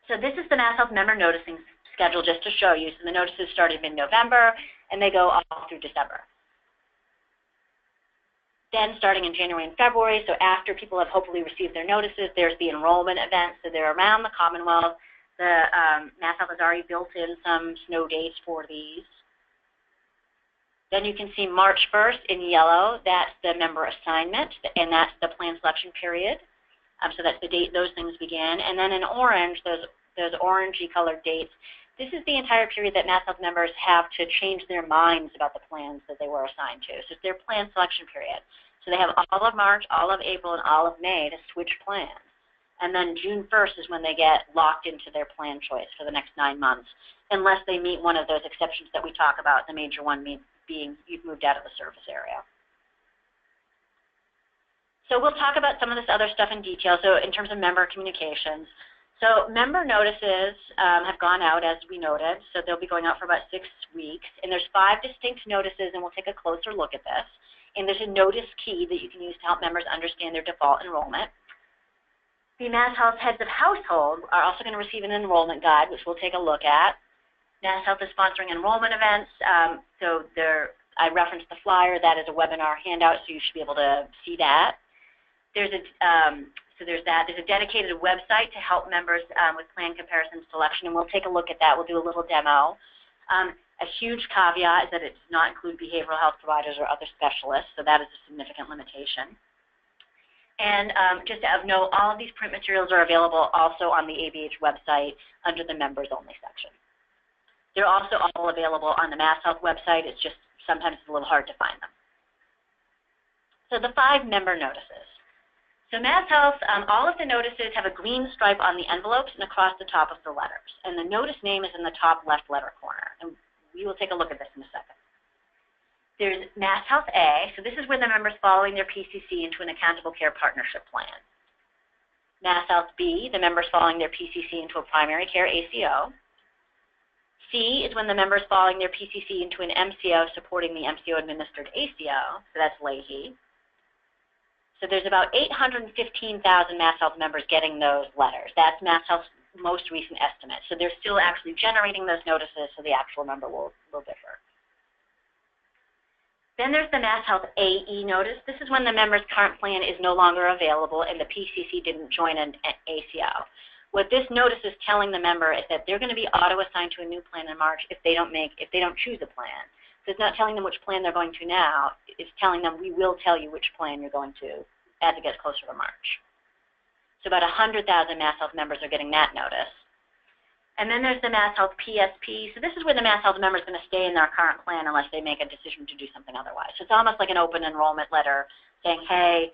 So this is the MassHealth member noticing schedule just to show you. So the notices started mid-November, and they go all through December. Then starting in January and February, so after people have hopefully received their notices, there's the enrollment events. So they're around the Commonwealth. The MassHealth has already built in some snow dates for these. Then you can see March 1st in yellow. That's the member assignment, and that's the plan selection period. So that's the date those things begin. And then in orange, those orangey colored dates, this is the entire period that MassHealth members have to change their minds about the plans that they were assigned to. So it's their plan selection period. So they have all of March, all of April, and all of May to switch plans. And then June 1st is when they get locked into their plan choice for the next 9 months, unless they meet one of those exceptions that we talk about, the major one being you've moved out of the service area. So we'll talk about some of this other stuff in detail. So in terms of member communications, so member notices have gone out, as we noted. So they'll be going out for about 6 weeks. And there's 5 distinct notices, and we'll take a closer look at this. And there's a notice key that you can use to help members understand their default enrollment. The MassHealth heads of household are also going to receive an enrollment guide, which we'll take a look at. MassHealth is sponsoring enrollment events. I referenced the flyer. That is a webinar handout, so you should be able to see that. There's that. There's a dedicated website to help members with plan comparison selection, and we'll take a look at that. We'll do a little demo. A huge caveat is that it does not include behavioral health providers or other specialists, so that is a significant limitation. And just of note, all of these print materials are available also on the ABH website under the members only section. They're also all available on the MassHealth website. It's just sometimes it's a little hard to find them. So the 5 member notices. So MassHealth, all of the notices have a green stripe on the envelopes and across the top of the letters. And the notice name is in the top left letter corner. And we will take a look at this in a second. There's MassHealth A. So this is where the member's following their PCC into an accountable care partnership plan. MassHealth B, the member's following their PCC into a primary care ACO. C is when the member's following their PCC into an MCO supporting the MCO-administered ACO. So that's LAHI. So there's about 815,000 MassHealth members getting those letters. That's MassHealth's most recent estimate. So they're still actually generating those notices, so the actual number will differ. Then there's the MassHealth AE notice. This is when the member's current plan is no longer available and the PCC didn't join an ACO. What this notice is telling the member is that they're going to be auto-assigned to a new plan in March if they don't choose a plan. So it's not telling them which plan they're going to now. It's telling them we will tell you which plan you're going to as it gets closer to March. So about 100,000 MassHealth members are getting that notice. And then there's the MassHealth PSP. So this is where the MassHealth member is going to stay in their current plan unless they make a decision to do something otherwise. So it's almost like an open enrollment letter saying, hey,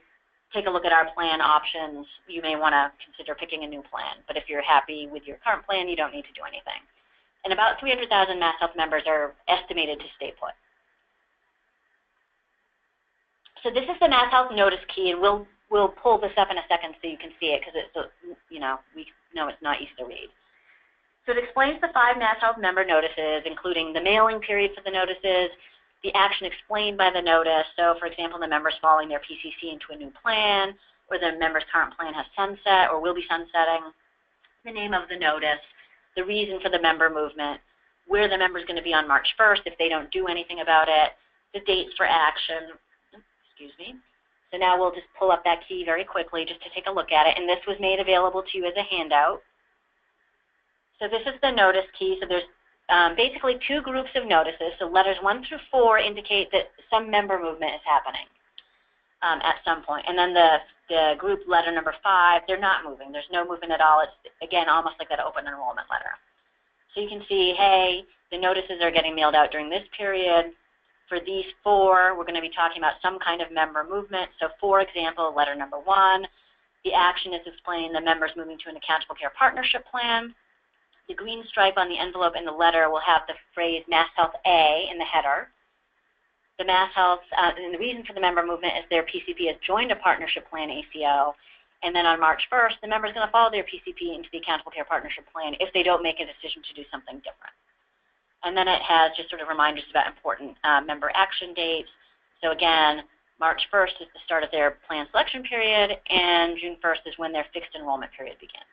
take a look at our plan options. You may want to consider picking a new plan. But if you're happy with your current plan, you don't need to do anything. And about 300,000 MassHealth members are estimated to stay put. So this is the MassHealth notice key, and we'll pull this up in a second so you can see it because it's, we know it's not easy to read. So it explains the 5 MassHealth member notices, including the mailing period for the notices, the action explained by the notice. So, for example, the member's following their PCC into a new plan, or the member's current plan has sunset or will be sunsetting, the name of the notice, the reason for the member movement, where the member's going to be on March 1st if they don't do anything about it, the dates for action, So now we'll just pull up that key very quickly just to take a look at it. And this was made available to you as a handout. So this is the notice key. So there's basically two groups of notices. So letters 1 through 4 indicate that some member movement is happening at some point. And then the group letter number 5, they're not moving. There's no movement at all. It's, again, almost like that open enrollment letter. So you can see, hey, the notices are getting mailed out during this period. For these 4, we're going to be talking about some kind of member movement. So for example, letter number 1, the action is explaining the members moving to an accountable care partnership plan. The green stripe on the envelope in the letter will have the phrase MassHealth A in the header. The MassHealth, and the reason for the member movement is their PCP has joined a partnership plan ACO, and then on March 1st, the member is going to follow their PCP into the accountable care partnership plan if they don't make a decision to do something different. And then it has just sort of reminders about important member action dates. So again, March 1st is the start of their plan selection period, and June 1st is when their fixed enrollment period begins.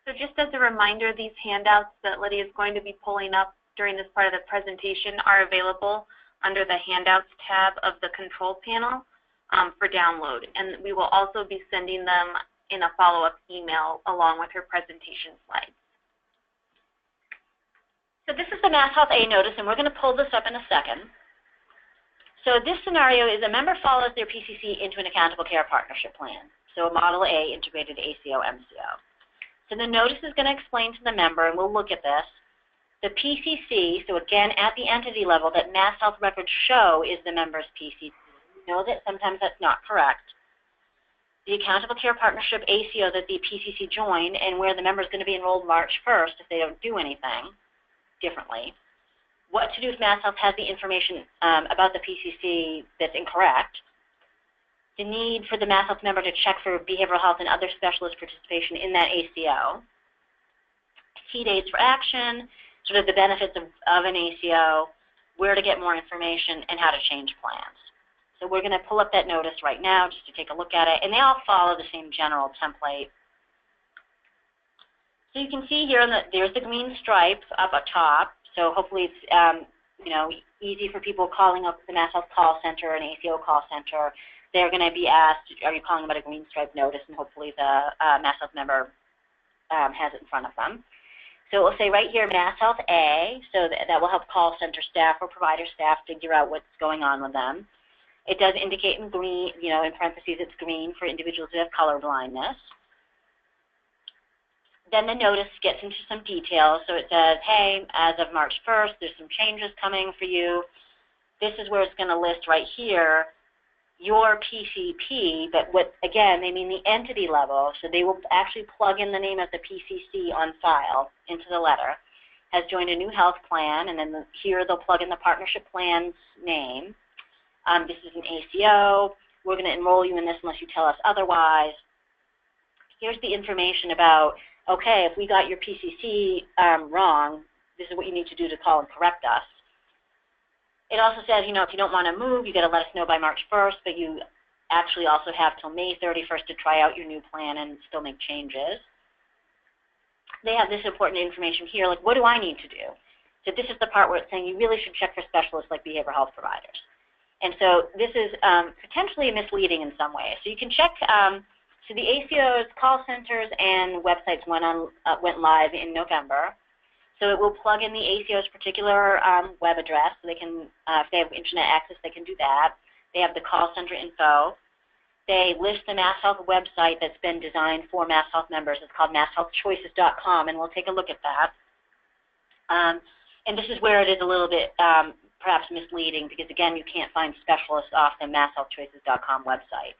So just as a reminder, these handouts that Lydia is going to be pulling up during this part of the presentation are available under the Handouts tab of the control panel for download. And we will also be sending them in a follow-up email along with her presentation slides. So this is the MassHealth A notice, and we're going to pull this up in a second. So this scenario is a member follows their PCC into an accountable care partnership plan, so a Model A integrated ACO MCO. So the notice is going to explain to the member, and we'll look at this, the PCC, so again at the entity level that MassHealth records show is the member's PCC. We know that sometimes that's not correct. The accountable care partnership ACO that the PCC joined and where the member is going to be enrolled March 1st if they don't do anything differently. What to do if MassHealth has the information about the PCC that's incorrect. The need for the MassHealth member to check for behavioral health and other specialist participation in that ACO. Key dates for action, sort of the benefits of an ACO, where to get more information, and how to change plans. So we're going to pull up that notice right now just to take a look at it, and they all follow the same general template. So you can see here, there's the green stripe up at top. So hopefully it's easy for people calling up the MassHealth call center, an ACO call center. They're going to be asked, are you calling about a green stripe notice? And hopefully the MassHealth member has it in front of them. So it will say right here, MassHealth A, so that will help call center staff or provider staff figure out what's going on with them. It does indicate in green, in parentheses it's green for individuals who have color blindness. Then the notice gets into some details. So it says, hey, as of March 1st, there's some changes coming for you. This is where it's going to list right here your PCP, but again, they mean the entity level, so they will actually plug in the name of the PCC on file into the letter, has joined a new health plan, and then here they'll plug in the partnership plan's name. This is an ACO. We're going to enroll you in this unless you tell us otherwise. Here's the information about, okay, if we got your PCC wrong, this is what you need to do to call and correct us. It also says, if you don't want to move, you got to let us know by March 1st, but you actually also have till May 31st to try out your new plan and still make changes. They have this important information here, like what do I need to do? So this is the part where it's saying you really should check for specialists like behavioral health providers. And so this is potentially misleading in some ways. So you can check, so the ACOs, call centers, and websites went live in November. So it will plug in the ACO's particular web address, so they can, if they have internet access, they can do that. They have the call center info. They list the MassHealth website that's been designed for MassHealth members. It's called MassHealthChoices.com, and we'll take a look at that. And this is where it is a little bit perhaps misleading because, again, you can't find specialists off the MassHealthChoices.com website.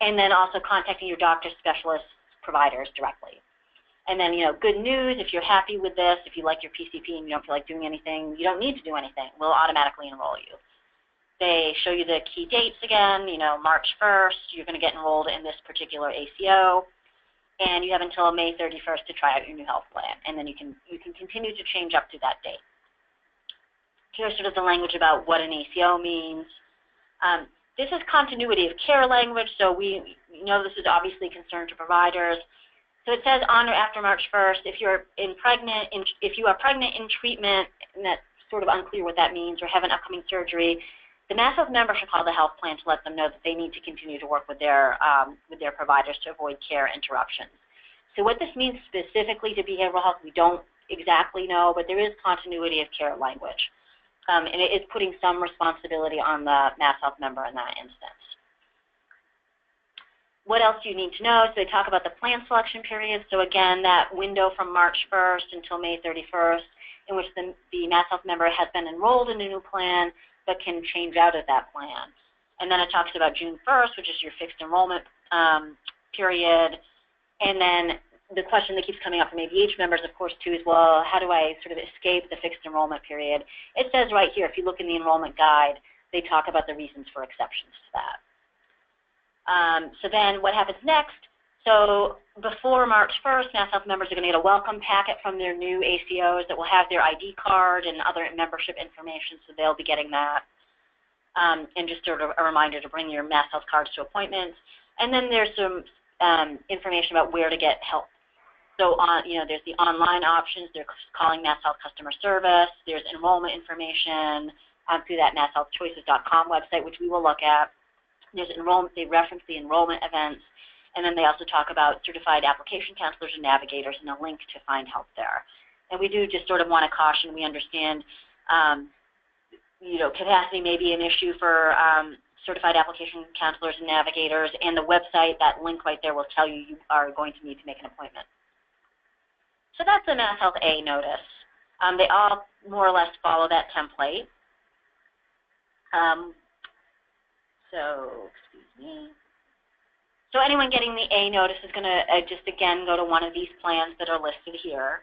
And then also contacting your doctor, specialists, providers directly. And then, good news, if you're happy with this, if you like your PCP and you don't feel like doing anything, you don't need to do anything. We'll automatically enroll you. They show you the key dates again, March 1st, you're going to get enrolled in this particular ACO, and you have until May 31st to try out your new health plan. And then you can continue to change up to that date. Here's sort of the language about what an ACO means. This is continuity of care language, so we know this is obviously concerned to providers. So it says on or after March 1st, if you are pregnant in treatment, and that's sort of unclear what that means, or have an upcoming surgery, The MassHealth member should call the health plan to let them know that they need to continue to work with their providers to avoid care interruptions. So what this means specifically to behavioral health, we don't exactly know, but there is continuity of care language. And it is putting some responsibility on the MassHealth member in that instance. What else do you need to know? So they talk about the plan selection period. So again, that window from March 1st until May 31st, in which the MassHealth member has been enrolled in a new plan, but can change out of that plan. And then it talks about June 1st, which is your fixed enrollment period. And then the question that keeps coming up from ABH members, of course, too, is, well, how do I sort of escape the fixed enrollment period? It says right here, if you look in the enrollment guide, they talk about the reasons for exceptions to that. So then what happens next? So before March 1st, MassHealth members are going to get a welcome packet from their new ACOs that will have their ID card and other membership information, so they'll be getting that. And just sort of a reminder to bring your MassHealth cards to appointments. And then there's some information about where to get help. So there's the online options. They're calling MassHealth customer service. There's enrollment information through that MassHealthChoices.com website, which we will look at. There's enrollment. They reference the enrollment events. And then they also talk about certified application counselors and navigators and a link to find help there. And we do just sort of want to caution, we understand, capacity may be an issue for certified application counselors and navigators, and the website, that link right there will tell you you are going to need to make an appointment. So that's the MassHealth A notice. They all more or less follow that template. So anyone getting the A notice is going to just, again, go to one of these plans that are listed here.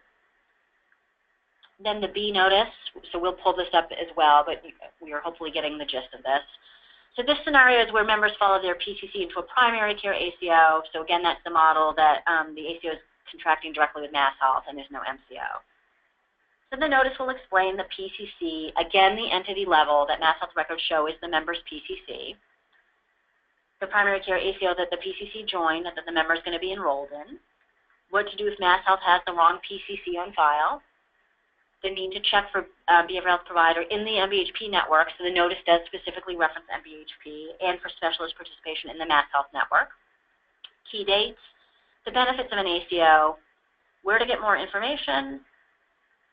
Then the B notice, so we'll pull this up as well, but we are hopefully getting the gist of this. So this scenario is where members follow their PCC into a primary care ACO. So again, that's the model that the ACO is contracting directly with MassHealth, and there's no MCO. So the notice will explain the PCC, again, the entity level that MassHealth records show is the member's PCC. The primary care ACO that the PCC joined, that the member is going to be enrolled in. What to do if MassHealth has the wrong PCC on file. The need to check for behavioral health provider in the MBHP network, so the notice does specifically reference MBHP, and for specialist participation in the MassHealth network. Key dates, the benefits of an ACO, where to get more information,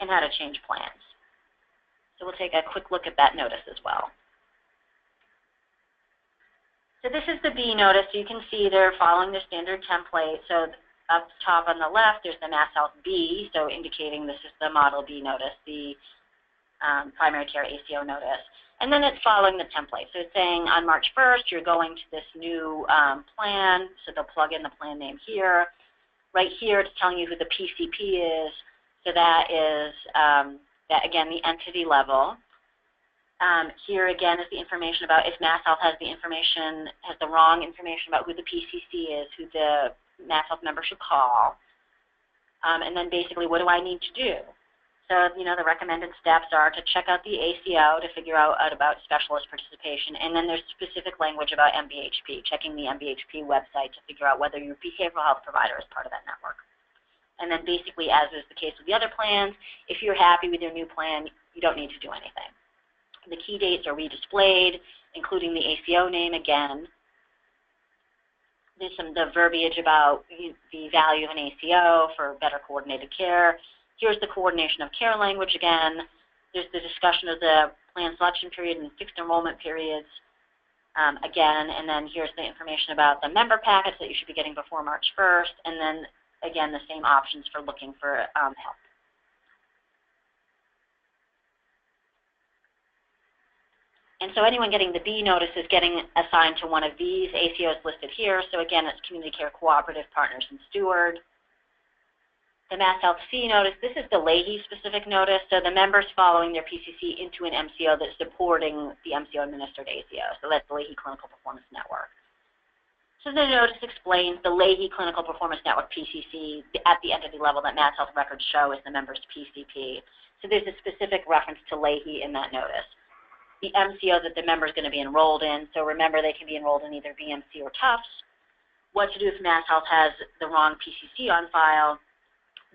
and how to change plans. So we'll take a quick look at that notice as well. So this is the B notice. So you can see they're following the standard template. So up top on the left, there's the MassHealth B, so indicating this is the Model B notice, the primary care ACO notice. And then it's following the template. So it's saying on March 1st, you're going to this new plan, so they'll plug in the plan name here. Right here, it's telling you who the PCP is. So that is, again, the entity level. Here again is the information about if MassHealth has the wrong information about who the PCC is, who the MassHealth member should call, and then basically what do I need to do? So, the recommended steps are to check out the ACO to figure out about specialist participation, and then there's specific language about MBHP, checking the MBHP website to figure out whether your behavioral health provider is part of that network. And then basically, as is the case with the other plans, if you're happy with your new plan, you don't need to do anything. The key dates are redisplayed, including the ACO name again. There's the verbiage about the value of an ACO for better coordinated care. Here's the coordination of care language again. There's the discussion of the plan selection period and fixed enrollment periods again. And then here's the information about the member packets that you should be getting before March 1st. And then, again, the same options for looking for help. And so anyone getting the B notice is getting assigned to one of these ACOs listed here. So again, it's Community Care Cooperative Partners and Steward. The MassHealth C notice, this is the Leahy-specific notice. So the members following their PCC into an MCO that's supporting the MCO-administered ACO. So that's the Leahy Clinical Performance Network. So the notice explains the Leahy Clinical Performance Network PCC at the entity level that MassHealth records show is the member's PCP. So there's a specific reference to Leahy in that notice. The MCO that the member is going to be enrolled in. So remember, they can be enrolled in either BMC or Tufts. What to do if MassHealth has the wrong PCC on file.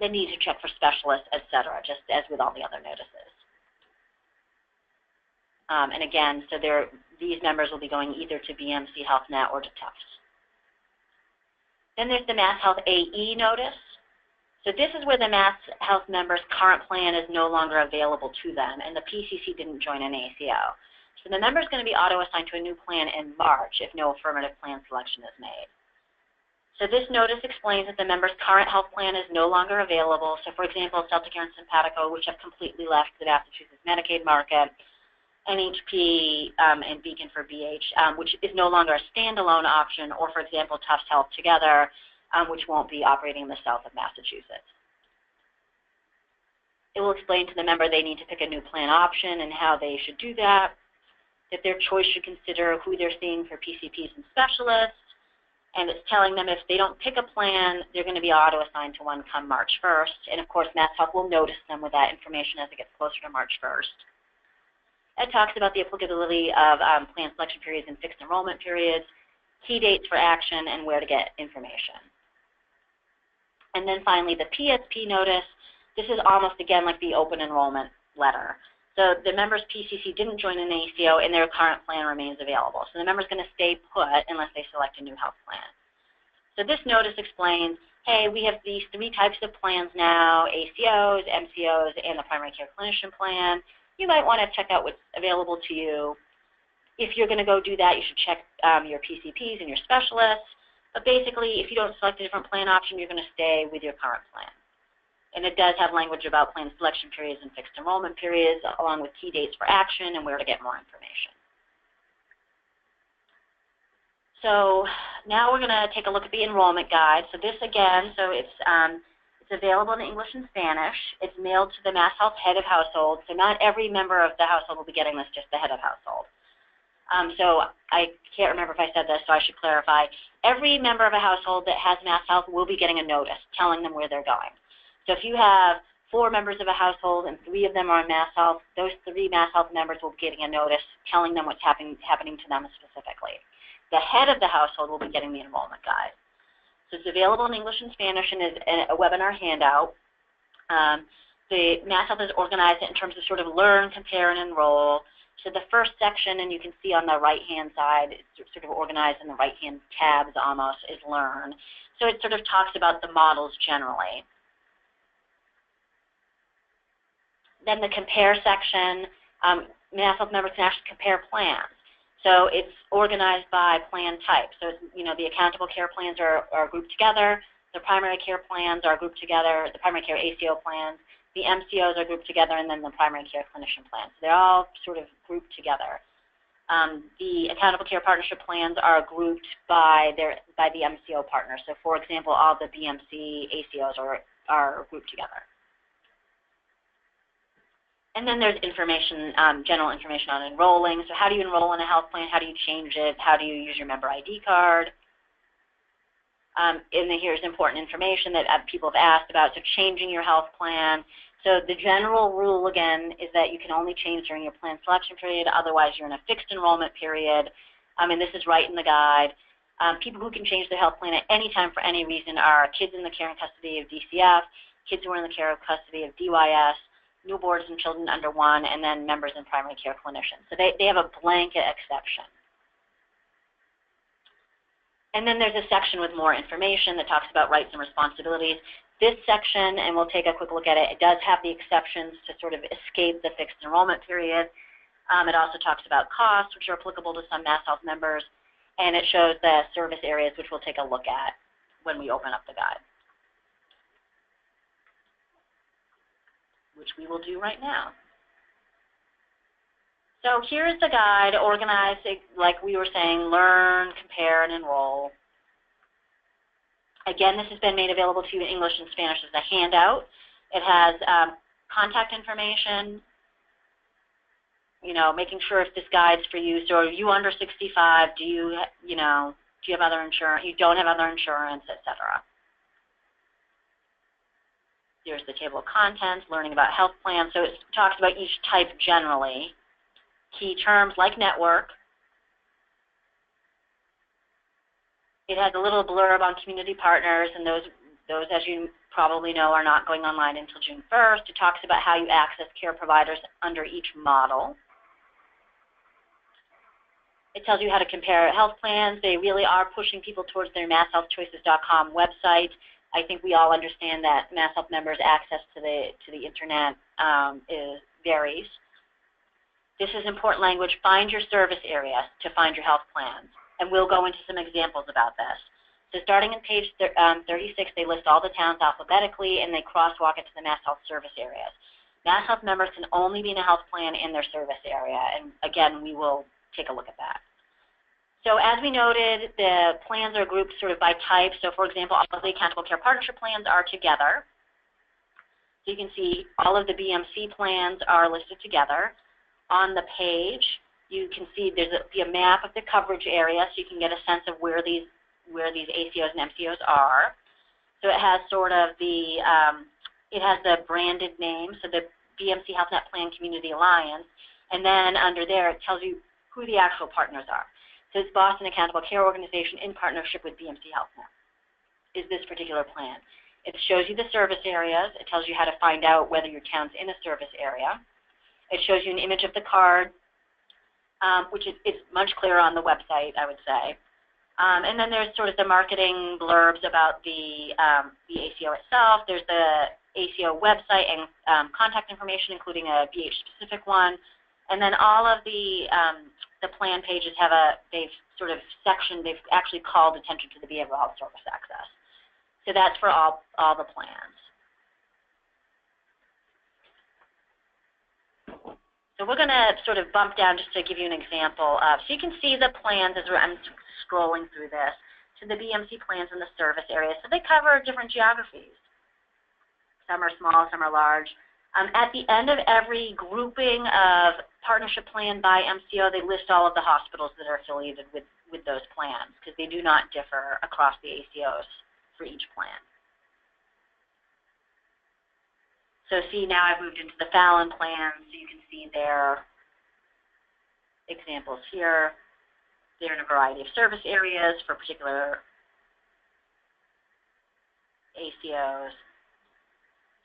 They need to check for specialists, etc., just as with all the other notices. And again, so these members will be going either to BMC HealthNet or to Tufts. Then there's the MassHealth AE notice. So this is where the MassHealth members' current plan is no longer available to them, and the PCC didn't join an ACO. So the member is going to be auto-assigned to a new plan in March if no affirmative plan selection is made. So this notice explains that the member's current health plan is no longer available. So for example, Celticare and Simpatico, which have completely left the Massachusetts Medicaid market, NHP and Beacon for BH, which is no longer a standalone option, or for example, Tufts Health Together, which won't be operating in the south of Massachusetts. It will explain to the member they need to pick a new plan option and how they should do that their choice should consider who they're seeing for PCPs and specialists, and it's telling them if they don't pick a plan, they're going to be auto-assigned to one come March 1st, and of course MassHealth will notice them with that information as it gets closer to March 1st. It talks about the applicability of plan selection periods and fixed enrollment periods, key dates for action, and where to get information. And then finally, the PSP notice. This is almost, again, like the open enrollment letter. So the member's PCC didn't join an ACO, and their current plan remains available. So the member's going to stay put unless they select a new health plan. So this notice explains, hey, we have these 3 types of plans now, ACOs, MCOs, and the Primary Care Clinician Plan. You might want to check out what's available to you. If you're going to go do that, you should check your PCPs and your specialists. But basically, if you don't select a different plan option, you're going to stay with your current plan. And it does have language about plan selection periods and fixed enrollment periods, along with key dates for action and where to get more information. So now we're going to take a look at the enrollment guide. So this again, it's available in English and Spanish. It's mailed to the MassHealth head of household. So not every member of the household will be getting this, just the head of household. So I can't remember if I said this, so I should clarify. Every member of a household that has MassHealth will be getting a notice telling them where they're going. So if you have 4 members of a household and 3 of them are on MassHealth, those 3 MassHealth members will be getting a notice telling them what's happening to them specifically. The head of the household will be getting the enrollment guide. So it's available in English and Spanish and is a webinar handout. The MassHealth has organized it in terms of sort of learn, compare, and enroll. So the first section, and you can see on the right-hand side, it's sort of organized in the right-hand tabs almost, is learn. So it sort of talks about the models generally. Then the compare section, MassHealth members can actually compare plans. So it's organized by plan type. So it's, the accountable care plans are grouped together, the primary care plans are grouped together, the primary care ACO plans, the MCOs are grouped together, and then the primary care clinician plans. So they're all sort of grouped together. The accountable care partnership plans are grouped by the MCO partner. So for example, all the BMC ACOs are grouped together. And then there's information, general information on enrolling. So how do you enroll in a health plan? How do you change it? How do you use your member ID card? And then here's important information that people have asked about. So changing your health plan. So the general rule, again, is that you can only change during your plan selection period. Otherwise, you're in a fixed enrollment period. And this is right in the guide. People who can change their health plan at any time for any reason are kids in the care and custody of DCF, kids who are in the care and custody of DYS, newborns and children under 1, and then members and primary care clinicians. So they have a blanket exception. And then there's a section with more information that talks about rights and responsibilities. This section, and we'll take a quick look at it, it does have the exceptions to sort of escape the fixed enrollment period. It also talks about costs, which are applicable to some MassHealth members, and it shows the service areas, which we'll take a look at when we open up the guide, which we will do right now. So here's the guide organized, like we were saying, learn, compare, and enroll. Again, this has been made available to you in English and Spanish as a handout. It has contact information, making sure if this guide's for you. So are you under 65? Do you have other insurance? You don't have other insurance, etc. There's the table of contents, learning about health plans. So it talks about each type generally. Key terms like network. It has a little blurb on community partners, and those, as you probably know, are not going online until June 1st. It talks about how you access care providers under each model. It tells you how to compare health plans. They really are pushing people towards their MassHealthChoices.com website. I think we all understand that MassHealth members' access to the internet varies. This is important language. Find your service area to find your health plans, and we'll go into some examples about this. So starting in page 36, they list all the towns alphabetically, and they crosswalk it to the MassHealth service areas. MassHealth members can only be in a health plan in their service area, and again, we will take a look at that. So as we noted, the plans are grouped sort of by type. So for example, all of the accountable care partnership plans are together. So you can see all of the BMC plans are listed together. On the page, you can see there's a map of the coverage area, so you can get a sense of where these ACOs and MCOs are. So it has sort of it has the branded name, so the BMC Health Net Plan Community Alliance, and then under there it tells you who the actual partners are. So it's Boston Accountable Care Organization in partnership with BMC Health Net is this particular plan. It shows you the service areas. It tells you how to find out whether your town's in a service area. It shows you an image of the card, which is much clearer on the website, I would say. And then there's sort of the marketing blurbs about the ACO itself. There's the ACO website and contact information, including a BH-specific one. And then all of the plan pages have they've actually called attention to the behavioral health service access. So that's for all the plans. So we're going to sort of bump down just to give you an example of, so you can see the plans as I'm scrolling through this, to the BMC plans in the service area. So they cover different geographies. Some are small, some are large. At the end of every grouping of partnership plan by MCO, they list all of the hospitals that are affiliated with those plans, because they do not differ across the ACOs for each plan. So see, now I've moved into the Fallon plan, so you can see their examples here. They're in a variety of service areas for particular ACOs.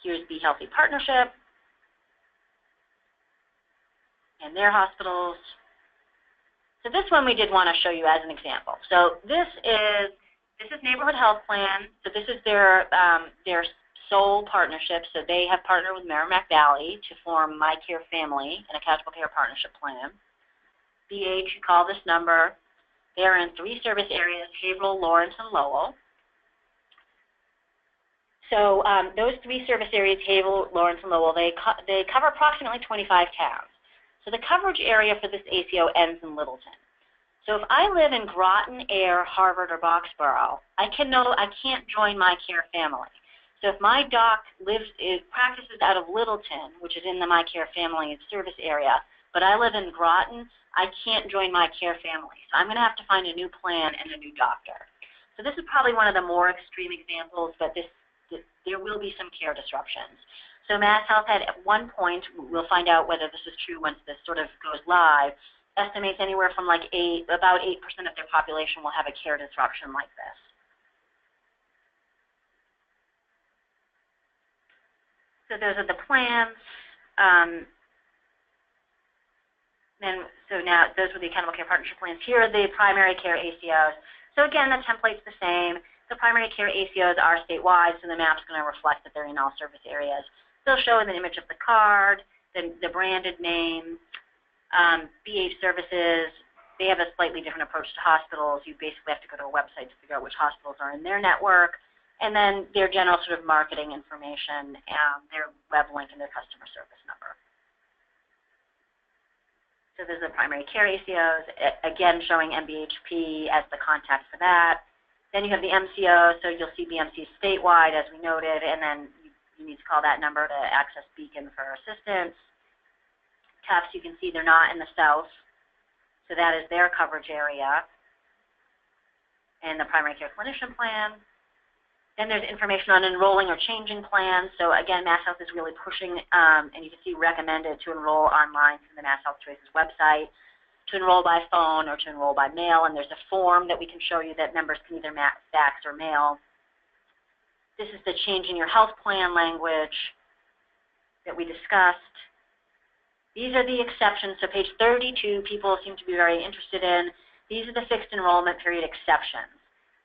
Here's Be Healthy Partnership and their hospitals. So this one we did want to show you as an example. So this is Neighborhood Health Plan. So this is their sole partnership. So they have partnered with Merrimack Valley to form My Care Family, an accountable care partnership plan. BH, you call this number. They're in 3 service areas: Haverhill, Lawrence, and Lowell. So those 3 service areas, Haverhill, Lawrence, and Lowell, they cover approximately 25 towns. So the coverage area for this ACO ends in Littleton. So if I live in Groton, Air, Harvard, or Boxborough, I can't join My Care Family. So if my doc practices out of Littleton, which is in the My Care Family service area, but I live in Groton, I can't join My Care Family. So I'm going to have to find a new plan and a new doctor. So this is probably one of the more extreme examples, but there will be some care disruptions. So MassHealth had at one point, we'll find out whether this is true once this sort of goes live, estimates anywhere from about 8% of their population will have a care disruption like this. So those are the plans. So now those were the accountable care partnership plans. Here are the primary care ACOs. So again, the template's the same. The primary care ACOs are statewide, so the map's going to reflect that they're in all service areas. They'll show an image of the card, the branded name, BH services. They have a slightly different approach to hospitals. You basically have to go to a website to figure out which hospitals are in their network. And then their general sort of marketing information, their web link, and their customer service number. So there's the primary care ACOs, again showing MBHP as the contact for that. Then you have the MCOs, so you'll see BMC statewide, as we noted, and then you need to call that number to access Beacon for assistance. CAPS, you can see they're not in the South, so that is their coverage area. And the Primary Care Clinician Plan. Then there's information on enrolling or changing plans. So again, MassHealth is really pushing, and you can see recommended to enroll online through the MassHealth Choices website, to enroll by phone or to enroll by mail. And there's a form that we can show you that members can either fax or mail. This is the changing your health plan language that we discussed. These are the exceptions. So page 32, people seem to be very interested in. These are the fixed enrollment period exceptions.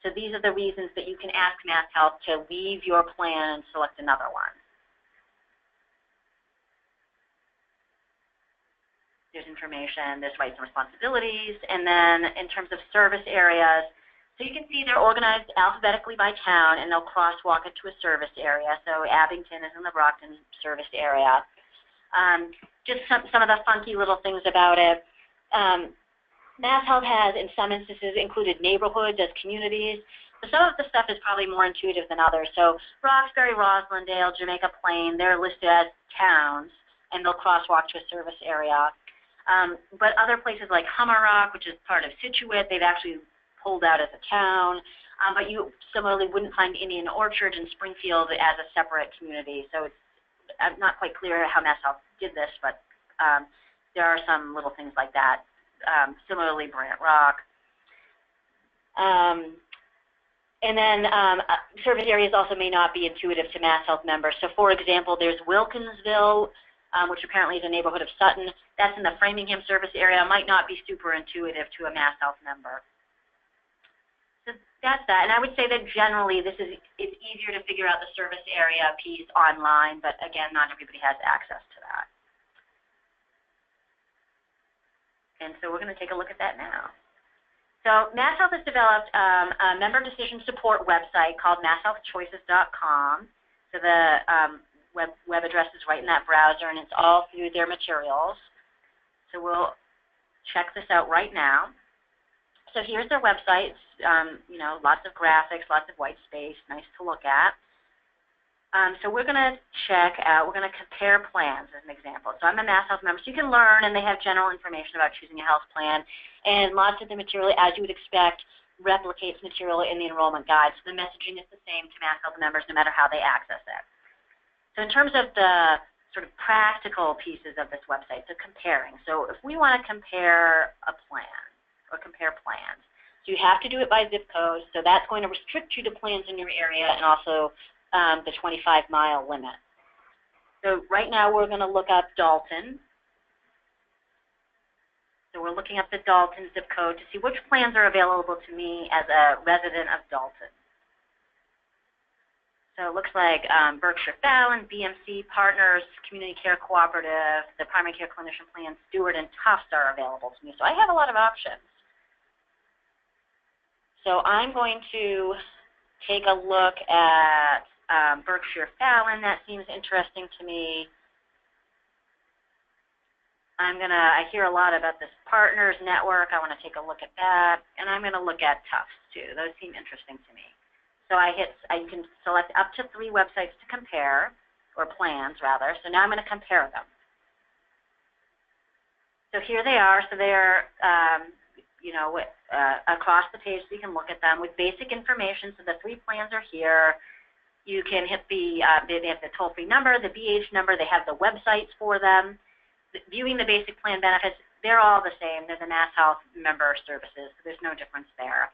So these are the reasons that you can ask MassHealth to leave your plan and select another one. There's information, there's rights and responsibilities, and then in terms of service areas, so you can see they're organized alphabetically by town, and they'll crosswalk it to a service area. So Abington is in the Brockton service area. Just some of the funky little things about it. MassHealth has, in some instances, included neighborhoods as communities. So some of the stuff is probably more intuitive than others. So Roxbury, Roslindale, Jamaica Plain, they're listed as towns, and they'll crosswalk to a service area. But other places like Hummerock, which is part of Scituate, they've actually pulled out as a town. But you similarly wouldn't find Indian Orchard and Springfield as a separate community. So it's not quite clear how MassHealth did this, but there are some little things like that. Similarly, Brant Rock. And then service areas also may not be intuitive to MassHealth members. So for example, there's Wilkinsville, which apparently is a neighborhood of Sutton. That's in the Framingham service area. Might not be super intuitive to a MassHealth member. So that's that. And I would say that generally it's easier to figure out the service area piece online, but again, not everybody has access to that. And so we're going to take a look at that now. So MassHealth has developed a member decision support website called MassHealthChoices.com. So the web address is right in that browser, and it's all through their materials. So we'll check this out right now. So here's their website. You know, lots of graphics, lots of white space, nice to look at. So we're going to check out, we're going to compare plans as an example. So I'm a MassHealth member, so you can learn, and they have general information about choosing a health plan. And lots of the material, as you would expect, replicates material in the enrollment guide. So the messaging is the same to MassHealth members no matter how they access it. So in terms of the sort of practical pieces of this website, so comparing. So if we want to compare a plan or compare plans, so you have to do it by zip code. So that's going to restrict you to plans in your area and also the 25-mile limit. So right now we're going to look up Dalton. So we're looking up the Dalton zip code to see which plans are available to me as a resident of Dalton. So it looks like Berkshire Fallon, BMC, Partners, Community Care Cooperative, the Primary Care Clinician Plan, Stewart, and Tufts are available to me. So I have a lot of options. So I'm going to take a look at Berkshire Fallon. That seems interesting to me. I hear a lot about this Partners Network. I want to take a look at that. And I'm going to look at Tufts too. Those seem interesting to me. So I can select up to 3 websites to compare, or plans rather. So now I'm going to compare them. So here they are. So they're across the page, so you can look at them with basic information. So the 3 plans are here. You can hit they have the toll-free number, the BH number. They have the websites for them. Viewing the basic plan benefits, they're all the same. They're the MassHealth member services, so there's no difference there.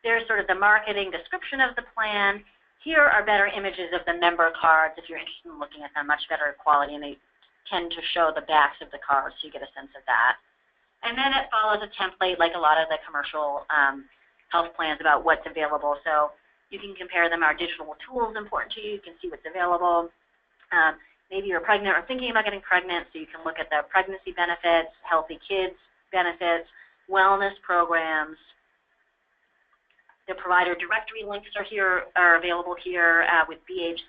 There's sort of the marketing description of the plan. Here are better images of the member cards if you're interested in looking at them, much better quality, and they tend to show the backs of the cards so you get a sense of that. And then it follows a template like a lot of the commercial health plans about what's available. So you can compare them. Are digital tools important to you? You can see what's available. Maybe you're pregnant or thinking about getting pregnant, so you can look at the pregnancy benefits, healthy kids benefits, wellness programs. The provider directory links are available here with BH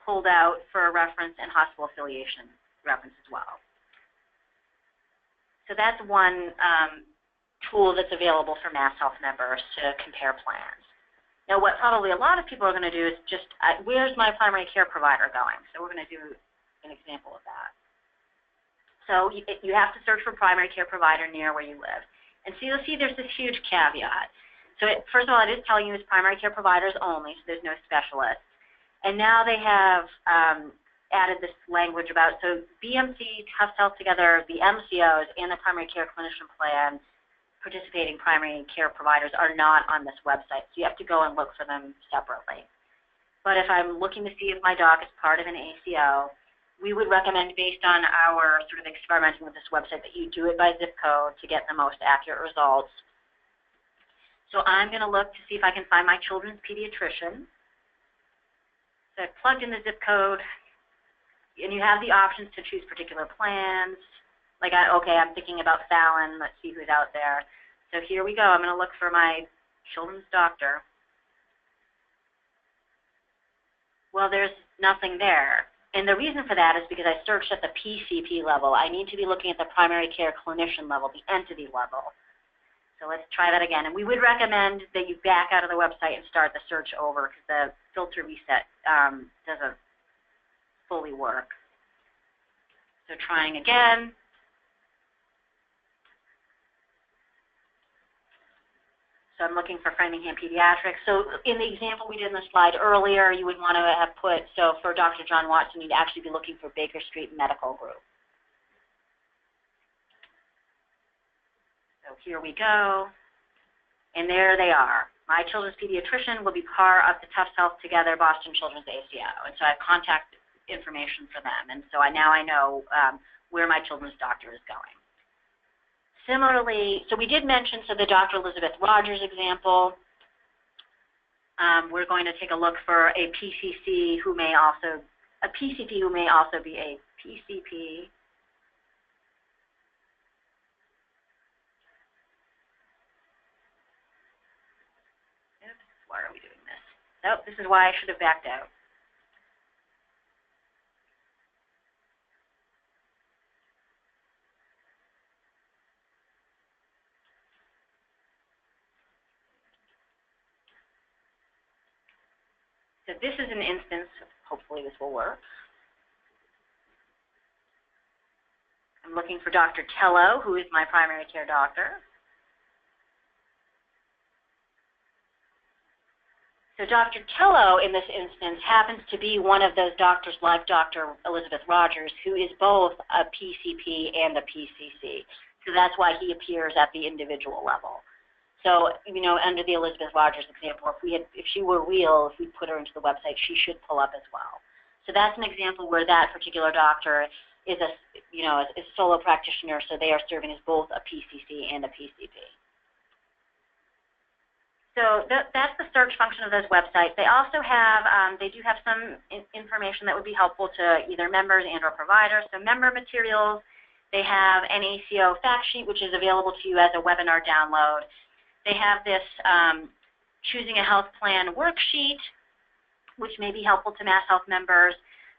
pulled out for a reference, and hospital affiliation reference as well. So that's one tool that's available for MassHealth members to compare plans. Now, what probably a lot of people are going to do is just, where's my primary care provider going? So we're going to do an example of that. So you have to search for primary care provider near where you live. And so you'll see there's this huge caveat. So first of all, it is telling you it's primary care providers only, so there's no specialists. And now they have added this language about, so BMC, Tufts Health Together, the MCOs, and the Primary Care Clinician Plan participating primary care providers are not on this website. So you have to go and look for them separately. But if I'm looking to see if my doc is part of an ACO, we would recommend, based on our sort of experimenting with this website, that you do it by zip code to get the most accurate results. So I'm going to look to see if I can find my children's pediatrician. So I plugged in the zip code, and you have the options to choose particular plans. Like, okay, I'm thinking about Fallon. Let's see who's out there. So here we go. I'm going to look for my children's doctor. Well, there's nothing there. And the reason for that is because I searched at the PCP level. I need to be looking at the primary care clinician level, the entity level. So let's try that again. And we would recommend that you back out of the website and start the search over, because the filter reset doesn't fully work. So trying again. So I'm looking for Framingham Pediatrics. So in the example we did in the slide earlier, you would want to have put, so for Dr. John Watson, you'd actually be looking for Baker Street Medical Group. So here we go. And there they are. My children's pediatrician will be part of the Tufts Health Together Boston Children's ACO. And so I have contact information for them. And so now I know where my children's doctor is going. Similarly, so we did mention, so the Dr. Elizabeth Rogers example, we're going to take a look for a PCC who may also, a PCP who may also be a PCP. Oops, why are we doing this? Oh, this is why I should have backed out. So this is an instance, hopefully this will work. I'm looking for Dr. Tello, who is my primary care doctor. So Dr. Tello, in this instance, happens to be one of those doctors like Dr. Elizabeth Rogers, who is both a PCP and a PCC. So that's why he appears at the individual level. So, you know, under the Elizabeth Rogers example, if she were real, if we put her into the website, she should pull up as well. So that's an example where that particular doctor is a, you know, is a solo practitioner, so they are serving as both a PCC and a PCP. So that's the search function of those websites. They also have, they do have some information that would be helpful to either members and or providers. So member materials, they have an ACO fact sheet, which is available to you as a webinar download. They have this choosing a health plan worksheet, which may be helpful to MassHealth members.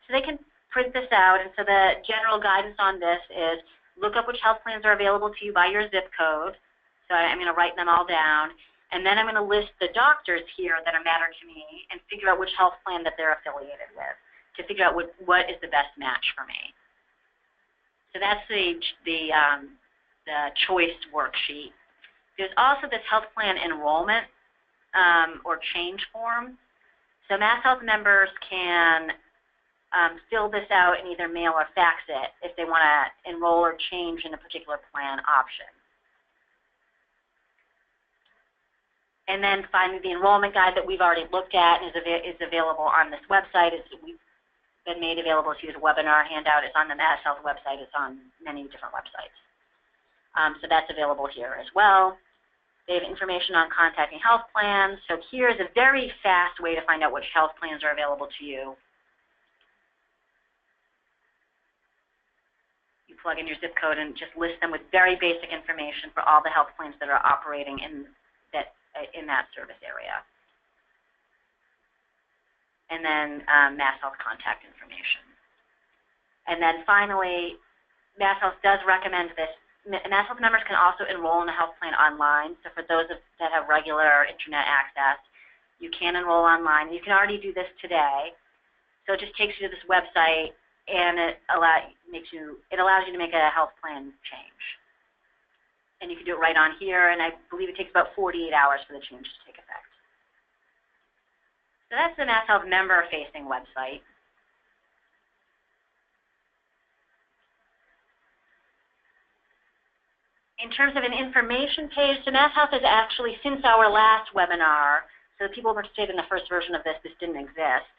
So they can print this out. And so the general guidance on this is look up which health plans are available to you by your zip code. So I'm going to write them all down. And then I'm going to list the doctors here that matter to me and figure out which health plan that they're affiliated with to figure out what is the best match for me. So that's the choice worksheet. There's also this health plan enrollment or change form. So MassHealth members can fill this out and either mail or fax it if they want to enroll or change in a particular plan option. And then finally, the enrollment guide that we've already looked at is available on this website. We've been made available to you as a webinar handout. It's on the MassHealth website. It's on many different websites. So that's available here as well. They have information on contacting health plans. So here's a very fast way to find out which health plans are available to you. You plug in your zip code and just list them with very basic information for all the health plans that are operating in that service area. And then MassHealth contact information. And then finally, MassHealth does recommend this. MassHealth members can also enroll in a health plan online. So for those that have regular internet access, you can enroll online. You can already do this today. So it just takes you to this website, and it allows you to make a health plan change. And you can do it right on here, and I believe it takes about 48 hours for the change to take effect. So that's the MassHealth member-facing website. In terms of an information page, so MassHealth has actually, since our last webinar, so the people who participated in the first version of this didn't exist.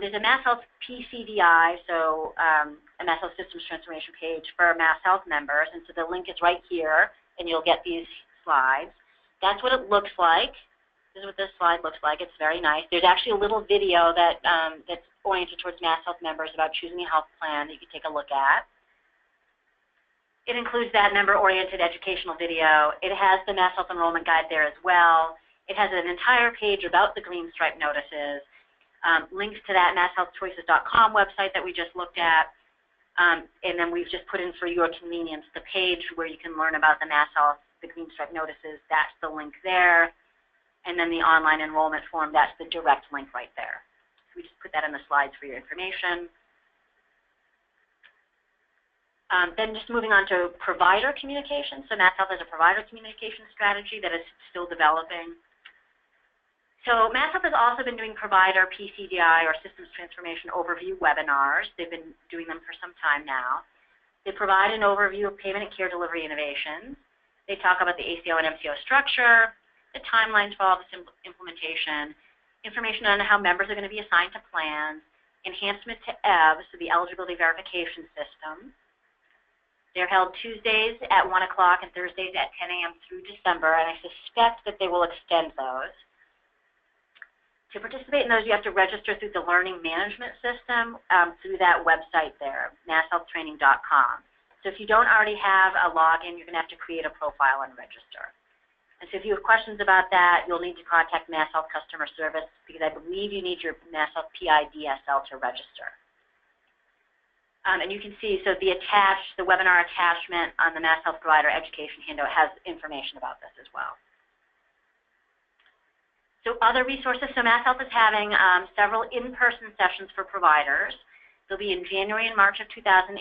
There's a MassHealth PCDI, so a MassHealth Systems Transformation page for MassHealth members, and so the link is right here, and you'll get these slides. That's what it looks like. This is what this slide looks like. It's very nice. There's actually a little video that that's oriented towards MassHealth members about choosing a health plan that you can take a look at. It includes that member-oriented educational video. It has the MassHealth enrollment guide there as well. It has an entire page about the green stripe notices, links to that MassHealthChoices.com website that we just looked at, and then we've just put in for your convenience the page where you can learn about the MassHealth, the green stripe notices. That's the link there. And then the online enrollment form, that's the direct link right there. So we just put that in the slides for your information. Then just moving on to provider communication. So MassHealth has a provider communication strategy that is still developing. So MassHealth has also been doing provider PCDI or systems transformation overview webinars. They've been doing them for some time now. They provide an overview of payment and care delivery innovations. They talk about the ACO and MCO structure, the timelines for all this implementation, information on how members are going to be assigned to plans, enhancement to EVS, so the eligibility verification system. They're held Tuesdays at 1 o'clock and Thursdays at 10 a.m. through December, and I suspect that they will extend those. To participate in those, you have to register through the learning management system through that website there, masshealthtraining.com. So if you don't already have a login, you're going to have to create a profile and register. And so if you have questions about that, you'll need to contact MassHealth Customer Service because I believe you need your MassHealth PIDSL to register. And you can see, so the webinar attachment on the MassHealth Provider Education handout has information about this as well. So other resources, so MassHealth is having several in-person sessions for providers. They'll be in January and March of 2018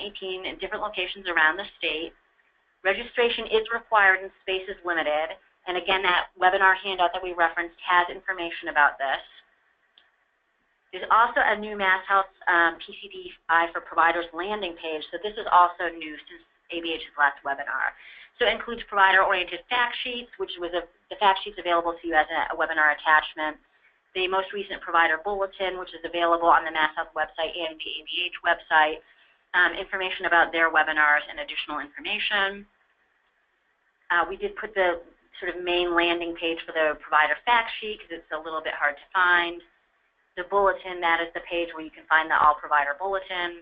in different locations around the state. Registration is required and space is limited. And again, that webinar handout that we referenced has information about this. There's also a new MassHealth PCDI for providers landing page. So this is also new since ABH's last webinar. So it includes provider-oriented fact sheets, which was the fact sheets available to you as a webinar attachment. The most recent provider bulletin, which is available on the MassHealth website and the ABH website. Information about their webinars and additional information. We did put the sort of main landing page for the provider fact sheet because it's a little bit hard to find. The bulletin, that is the page where you can find the All Provider Bulletin.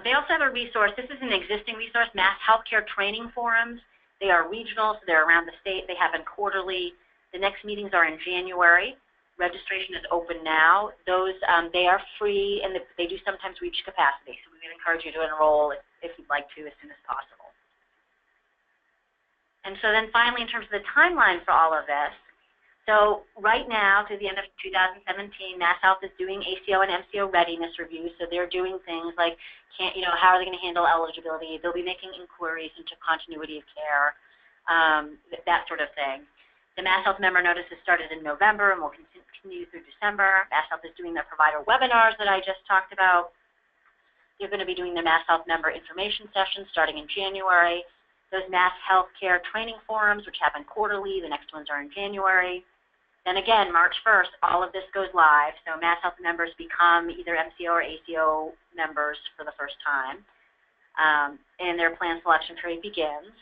They also have a resource. This is an existing resource, Mass Healthcare Training Forums. They are regional, so they're around the state. They happen quarterly. The next meetings are in January. Registration is open now. Those, they are free, and they do sometimes reach capacity, so we would encourage you to enroll if you'd like to as soon as possible. And so then finally, in terms of the timeline for all of this, so right now, through the end of 2017, MassHealth is doing ACO and MCO readiness reviews. So they're doing things like, how are they going to handle eligibility? They'll be making inquiries into continuity of care, that sort of thing. The MassHealth member notices started in November and will continue through December. MassHealth is doing their provider webinars that I just talked about. They're going to be doing the MassHealth member information sessions starting in January. Those Mass Healthcare Training Forums, which happen quarterly, the next ones are in January. Then again, March 1st, all of this goes live. So MassHealth members become either MCO or ACO members for the first time. And their plan selection period begins.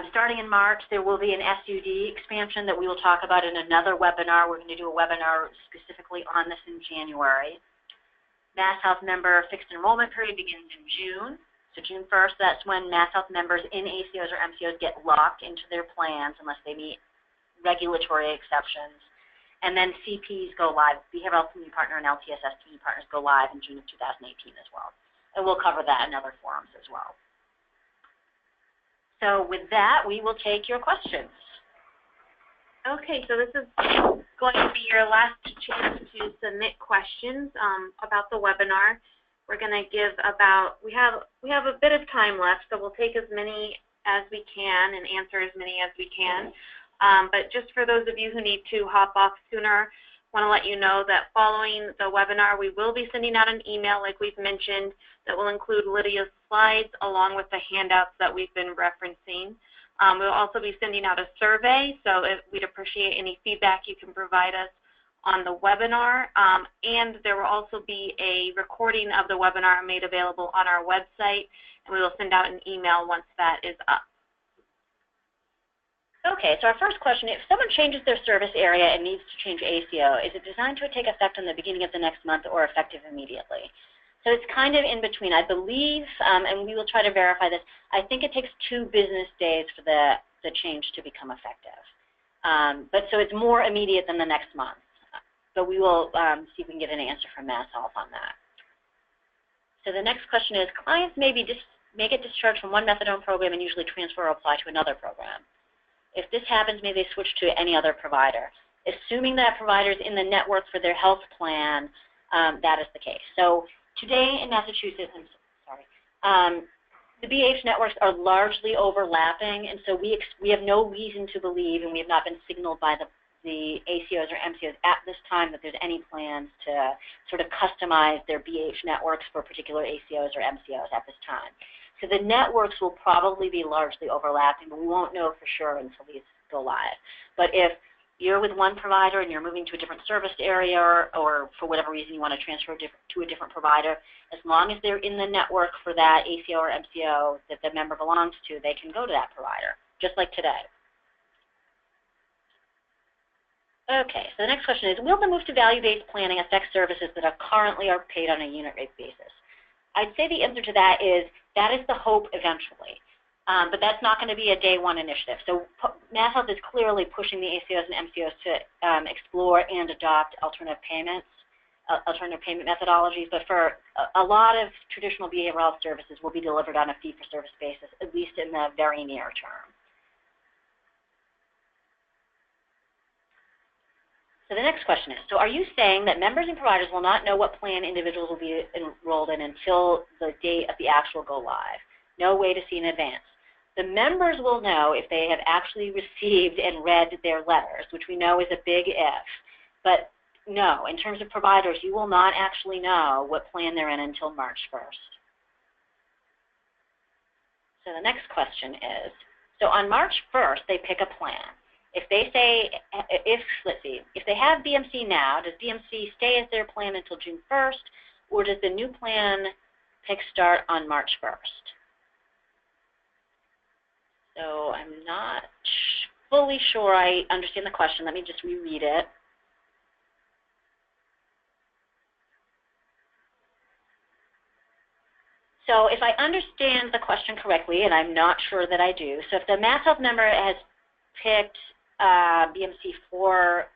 Starting in March, there will be an SUD expansion that we will talk about in another webinar. We're going to do a webinar specifically on this in January. MassHealth member fixed enrollment period begins in June. So June 1st, that's when MassHealth members in ACOs or MCOs get locked into their plans unless they meet regulatory exceptions. And then CPs go live. Behavioral Health Community Partner and LTSS Community Partners go live in June of 2018 as well. And we'll cover that in other forums as well. So with that, we will take your questions. Okay, so this is going to be your last chance to submit questions about the webinar. We're going to give about, we have a bit of time left, so we'll take as many as we can and answer as many as we can. But just for those of you who need to hop off sooner, I want to let you know that following the webinar, we will be sending out an email, like we've mentioned, that will include Lydia's slides along with the handouts that we've been referencing. We'll also be sending out a survey, so we'd appreciate any feedback you can provide us on the webinar, and there will also be a recording of the webinar made available on our website, and we will send out an email once that is up. Okay, so our first question, if someone changes their service area and needs to change ACO, is it designed to take effect on the beginning of the next month or effective immediately? So it's kind of in between. I believe, and we will try to verify this, I think it takes 2 business days for the change to become effective. But so it's more immediate than the next month. But we will see if we can get an answer from MassHealth on that. So the next question is, clients may get discharged from one methadone program and usually transfer or apply to another program. If this happens, may they switch to any other provider? Assuming that provider is in the network for their health plan, that is the case. So today in Massachusetts, the BH networks are largely overlapping, and so we have no reason to believe, and we have not been signaled by the ACOs or MCOs at this time that there's any plans to sort of customize their BH networks for particular ACOs or MCOs at this time. So the networks will probably be largely overlapping, but we won't know for sure until these go live. But if you're with one provider and you're moving to a different service area, or for whatever reason you want to transfer to a different provider, as long as they're in the network for that ACO or MCO that the member belongs to, they can go to that provider, just like today. Okay, so the next question is, will the move to value-based planning affect services that are currently paid on a unit rate basis? I'd say the answer to that is the hope eventually, but that's not going to be a day one initiative. So MassHealth is clearly pushing the ACOs and MCOs to explore and adopt alternative payment methodologies, but for a lot of traditional behavioral health services will be delivered on a fee-for-service basis, at least in the very near term. So the next question is, so are you saying that members and providers will not know what plan individuals will be enrolled in until the date of the actual go live? No way to see in advance. The members will know if they have actually received and read their letters, which we know is a big if. But no, in terms of providers, you will not actually know what plan they're in until March 1st. So the next question is, so on March 1st, they pick a plan. If they say, let's see, if they have BMC now, does BMC stay as their plan until June 1st, or does the new plan pick start on March 1st? So I'm not fully sure I understand the question. Let me just reread it. So if I understand the question correctly, and I'm not sure that I do, so if the MassHealth member has picked BMC for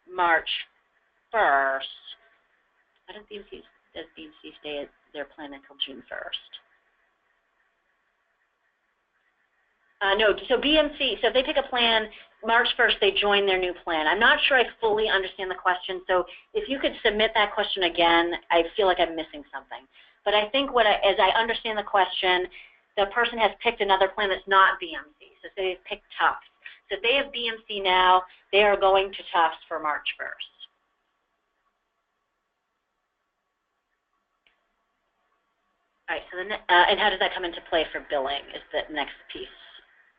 March 1st, does BMC stay at their plan until June 1st? No, so BMC, so if they pick a plan, March 1st, they join their new plan. I'm not sure I fully understand the question, so if you could submit that question again, I feel like I'm missing something. But I think as I understand the question, the person has picked another plan that's not BMC, so say they've picked Tufts. So if they have BMC now, they are going to Tufts for March 1st. All right, so and how does that come into play for billing is the next piece.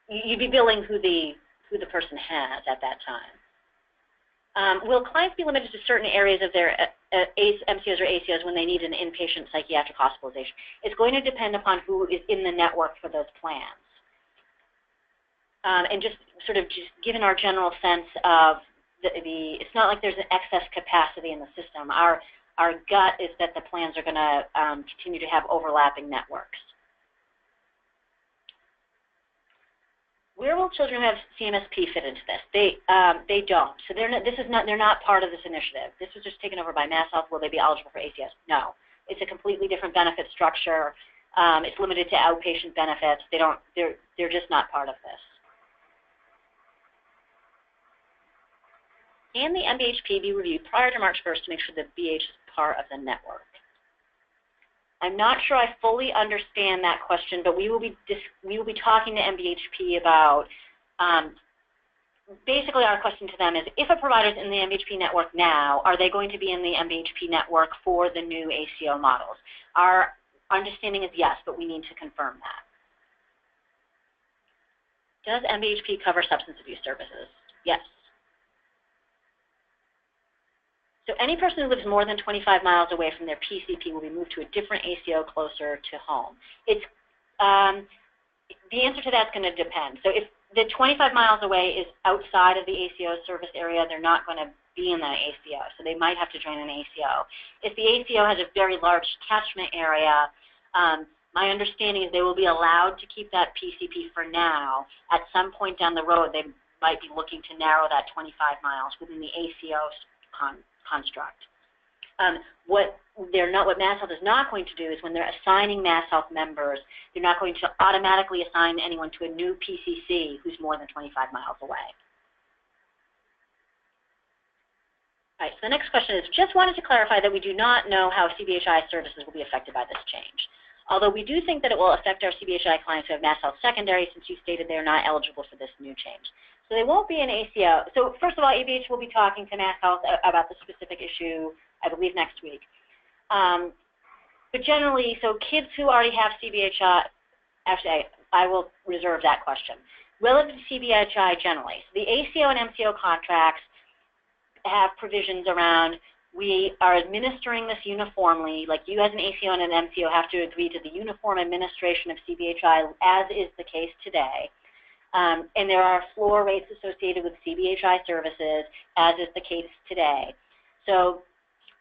You'd be billing who the person has at that time. Will clients be limited to certain areas of their MCOs or ACOs when they need an inpatient psychiatric hospitalization? It's going to depend upon who is in the network for those plans. And just given our general sense of it's not like there's an excess capacity in the system. Our gut is that the plans are going to continue to have overlapping networks. Where will children who have CMSP fit into this? They don't. So they're not part of this initiative. This was just taken over by MassHealth. Will they be eligible for ACS? No. It's a completely different benefit structure. It's limited to outpatient benefits. They're just not part of this. Can the MBHP be reviewed prior to March 1st to make sure that BH is part of the network? I'm not sure I fully understand that question, but we will be talking to MBHP about, basically our question to them is, if a provider is in the MBHP network now, are they going to be in the MBHP network for the new ACO models? Our understanding is yes, but we need to confirm that. Does MBHP cover substance abuse services? Yes. So any person who lives more than 25 miles away from their PCP will be moved to a different ACO closer to home. It's, the answer to that's going to depend. So if the 25 miles away is outside of the ACO service area, they're not going to be in that ACO, so they might have to join an ACO. If the ACO has a very large catchment area, my understanding is they will be allowed to keep that PCP for now. At some point down the road, they might be looking to narrow that 25 miles within the ACO construct. What MassHealth is not going to do is when they're assigning MassHealth members, they're not going to automatically assign anyone to a new PCC who's more than 25 miles away. All right, so the next question is, just wanted to clarify that we do not know how CBHI services will be affected by this change. Although we do think that it will affect our CBHI clients who have MassHealth secondary, since you stated they are not eligible for this new change. So they won't be an ACO. So first of all, ABH will be talking to MassHealth about the specific issue, I believe, next week. But generally, so kids who already have CBHI, actually, I will reserve that question. Relative to CBHI generally, so the ACO and MCO contracts have provisions around we are administering this uniformly, like you as an ACO and an MCO have to agree to the uniform administration of CBHI as is the case today. And there are floor rates associated with CBHI services as is the case today. So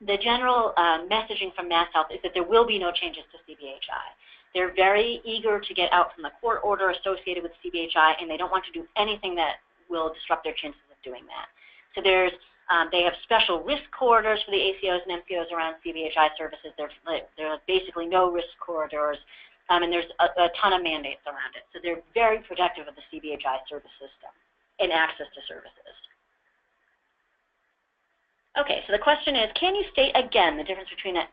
the general messaging from MassHealth is that there will be no changes to CBHI. They're very eager to get out from the court order associated with CBHI, and they don't want to do anything that will disrupt their chances of doing that. So there's they have special risk corridors for the ACOs and MCOs around CBHI services. There are basically no risk corridors, and there's a ton of mandates around it. So they're very protective of the CBHI service system and access to services. Okay, so the question is, can you state again the difference between a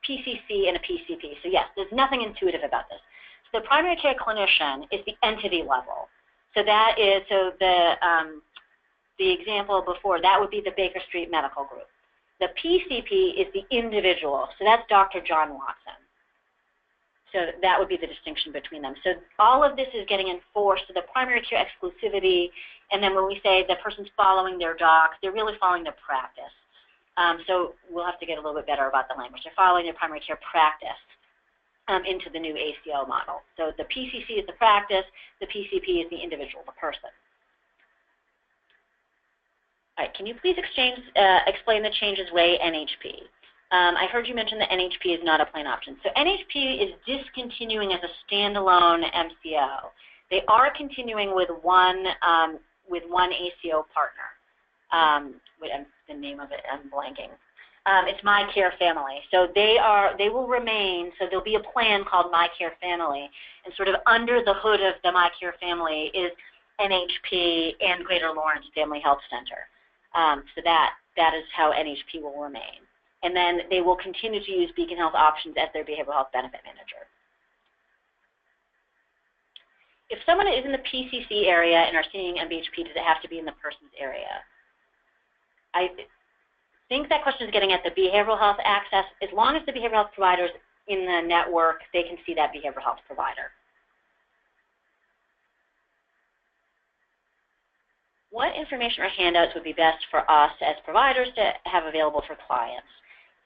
PCC and a PCP? So yes, there's nothing intuitive about this. So the primary care clinician is the entity level. So that is, so the example before, that would be the Baker Street Medical Group. The PCP is the individual, so that's Dr. John Watson. So that would be the distinction between them. So all of this is getting enforced, so the primary care exclusivity, and then when we say the person's following their docs, they're really following their practice. So we'll have to get a little bit better about the language. They're following their primary care practice into the new ACO model. So the PCC is the practice, the PCP is the individual, the person. All right, can you please explain the changes way NHP? I heard you mention that NHP is not a plan option. So NHP is discontinuing as a standalone MCO. They are continuing with one ACO partner. The name of it, I'm blanking. It's My Care Family. So they will remain. So there'll be a plan called My Care Family, and sort of under the hood of the My Care Family is NHP and Greater Lawrence Family Health Center. So that is how NHP will remain. And then they will continue to use Beacon Health Options as their behavioral health benefit manager. If someone is in the PCC area and are seeing MBHP, does it have to be in the person's area? I think that question is getting at the behavioral health access. As long as the behavioral health provider is in the network, they can see that behavioral health provider. What information or handouts would be best for us as providers to have available for clients?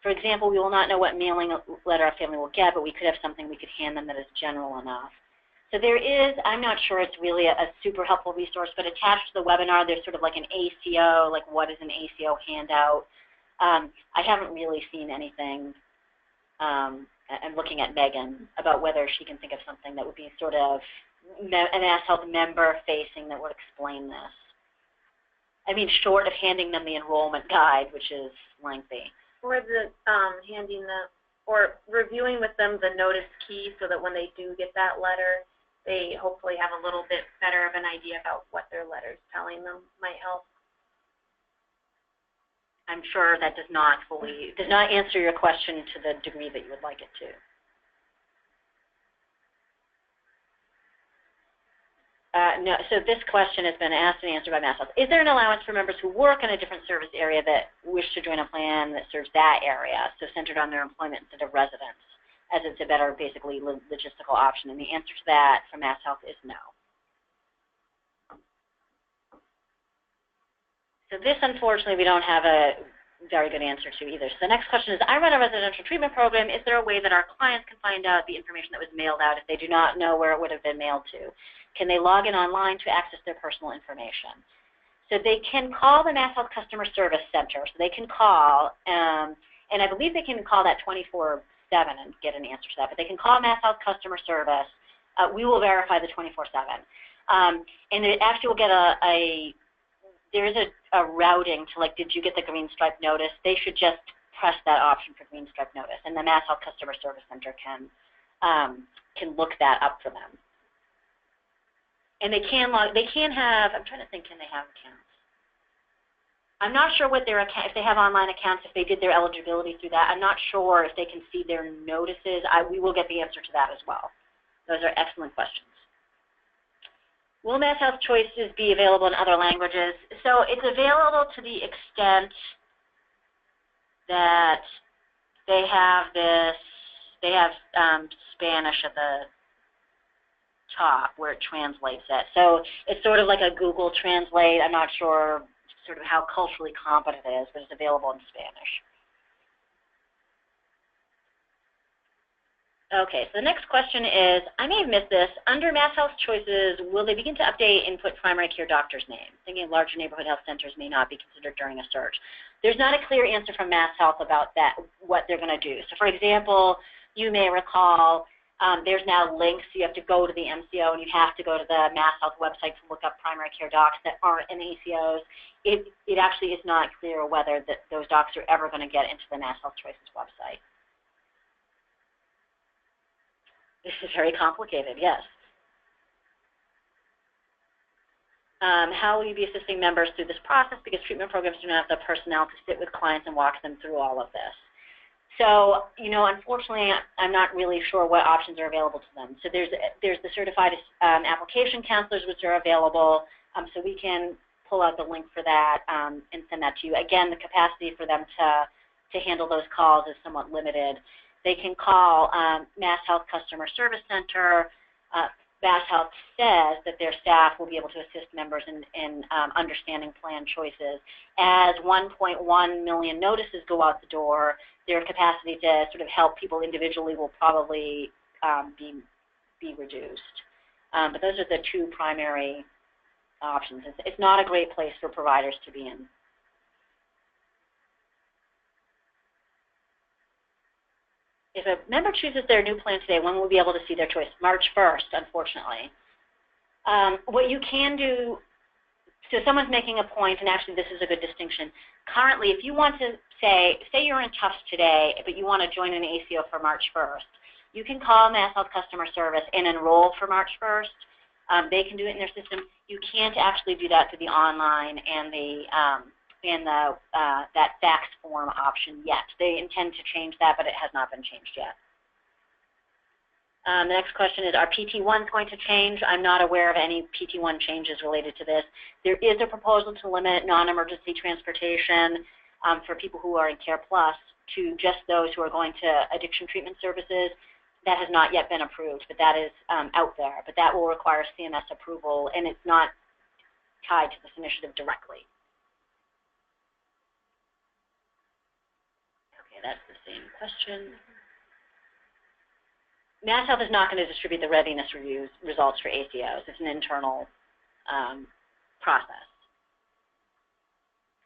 For example, we will not know what mailing letter our family will get, but we could have something we could hand them that is general enough. So there is, I'm not sure it's really a super helpful resource, but attached to the webinar, there's sort of like an ACO, like what is an ACO handout. I haven't really seen anything. I'm looking at Megan about whether she can think of something that would be sort of an MassHealth member facing that would explain this. I mean, short of handing them the enrollment guide, which is lengthy. Or the or reviewing with them the notice key so that when they do get that letter, they hopefully have a little bit better of an idea about what their letter's telling them might help. I'm sure that does not answer your question to the degree that you would like it to. No, so this question has been asked and answered by MassHealth. Is there an allowance for members who work in a different service area that wish to join a plan that serves that area, so centered on their employment instead of residence, as it's a better, basically, logistical option? And the answer to that from MassHealth is no. So this, unfortunately, we don't have very good answer to either. So the next question is, I run a residential treatment program. Is there a way that our clients can find out the information that was mailed out if they do not know where it would have been mailed to? Can they log in online to access their personal information? So they can call the MassHealth Customer Service Center. So they can call, and I believe they can call that 24/7 and get an answer to that. But they can call MassHealth Customer Service. We will verify the 24/7. And it actually will get there is a routing to, like, did you get the green stripe notice? They should just press that option for green stripe notice, and the MassHealth Customer Service Center can look that up for them. And they can have, I'm trying to think, can they have accounts? I'm not sure what their account, if they have online accounts, if they did their eligibility through that. I'm not sure if they can see their notices. We will get the answer to that as well. Those are excellent questions. Will MassHealth Choices be available in other languages? So it's available to the extent that they have Spanish at the top where it translates it. So it's sort of like a Google Translate. I'm not sure sort of how culturally competent it is, but it's available in Spanish. Okay, so the next question is, I may have missed this. Under MassHealth Choices, will they begin to update input primary care doctor's name? Thinking larger neighborhood health centers may not be considered during a search. There's not a clear answer from MassHealth about that, what they're going to do. So for example, you may recall there's now links. You have to go to the MCO and you have to go to the MassHealth website to look up primary care docs that aren't in ACOs. It actually is not clear whether those docs are ever going to get into the MassHealth Choices website. This is very complicated, yes. How will you be assisting members through this process? Because treatment programs do not have the personnel to sit with clients and walk them through all of this. So, unfortunately, I'm not really sure what options are available to them. So there's the certified application counselors, which are available. So we can pull out the link for that and send that to you. Again, the capacity for them to handle those calls is somewhat limited. They can call MassHealth Customer Service Center. MassHealth says that their staff will be able to assist members in understanding plan choices. As 1.1 million notices go out the door, their capacity to sort of help people individually will probably be reduced. But those are the two primary options. It's not a great place for providers to be in. If a member chooses their new plan today, when will we be able to see their choice? March 1st, unfortunately. What you can do, so someone's making a point, and actually this is a good distinction. Currently, if you want to say you're in Tufts today, but you want to join an ACO for March 1st, you can call MassHealth Customer Service and enroll for March 1st. They can do it in their system. You can't actually do that through the online and that fax form option yet. They intend to change that, but it has not been changed yet. The next question is, are PT1s going to change? I'm not aware of any PT1 changes related to this. There is a proposal to limit non-emergency transportation for people who are in Care Plus to just those who are going to addiction treatment services. That has not yet been approved, but that is out there. But that will require CMS approval, and it's not tied to this initiative directly. Okay, that's the same question. MassHealth is not going to distribute the readiness reviews results for ACOs. It's an internal process.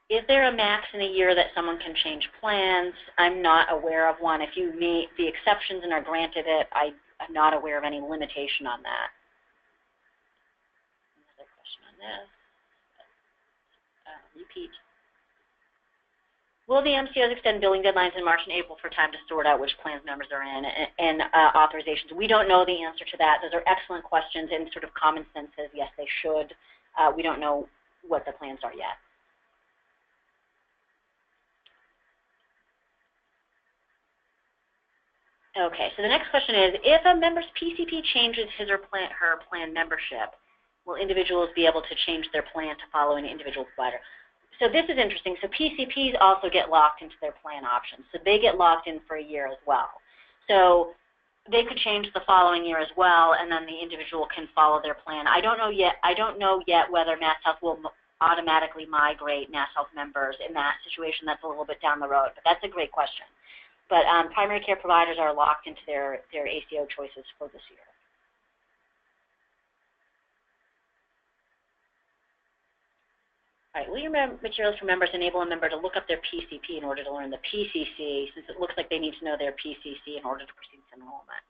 Is there a max in a year that someone can change plans? I'm not aware of one. If you meet the exceptions and are granted it, I'm not aware of any limitation on that. Another question on this. Repeat. Will the MCOs extend billing deadlines in March and April for time to sort out which plans members are in and authorizations? We don't know the answer to that. Those are excellent questions, and sort of common sense says yes, they should. We don't know what the plans are yet. Okay, so the next question is, if a member's PCP changes his or her plan membership, will individuals be able to change their plan to follow an individual provider? So this is interesting. So PCPs also get locked into their plan options. So they get locked in for a year as well. So they could change the following year as well, and then the individual can follow their plan. I don't know yet whether MassHealth will automatically migrate MassHealth members in that situation. That's a little bit down the road, but that's a great question. But primary care providers are locked into their ACO choices for this year. All right, will your materials for members enable a member to look up their PCP in order to learn the PCC, since it looks like they need to know their PCC in order to proceed with enrollment?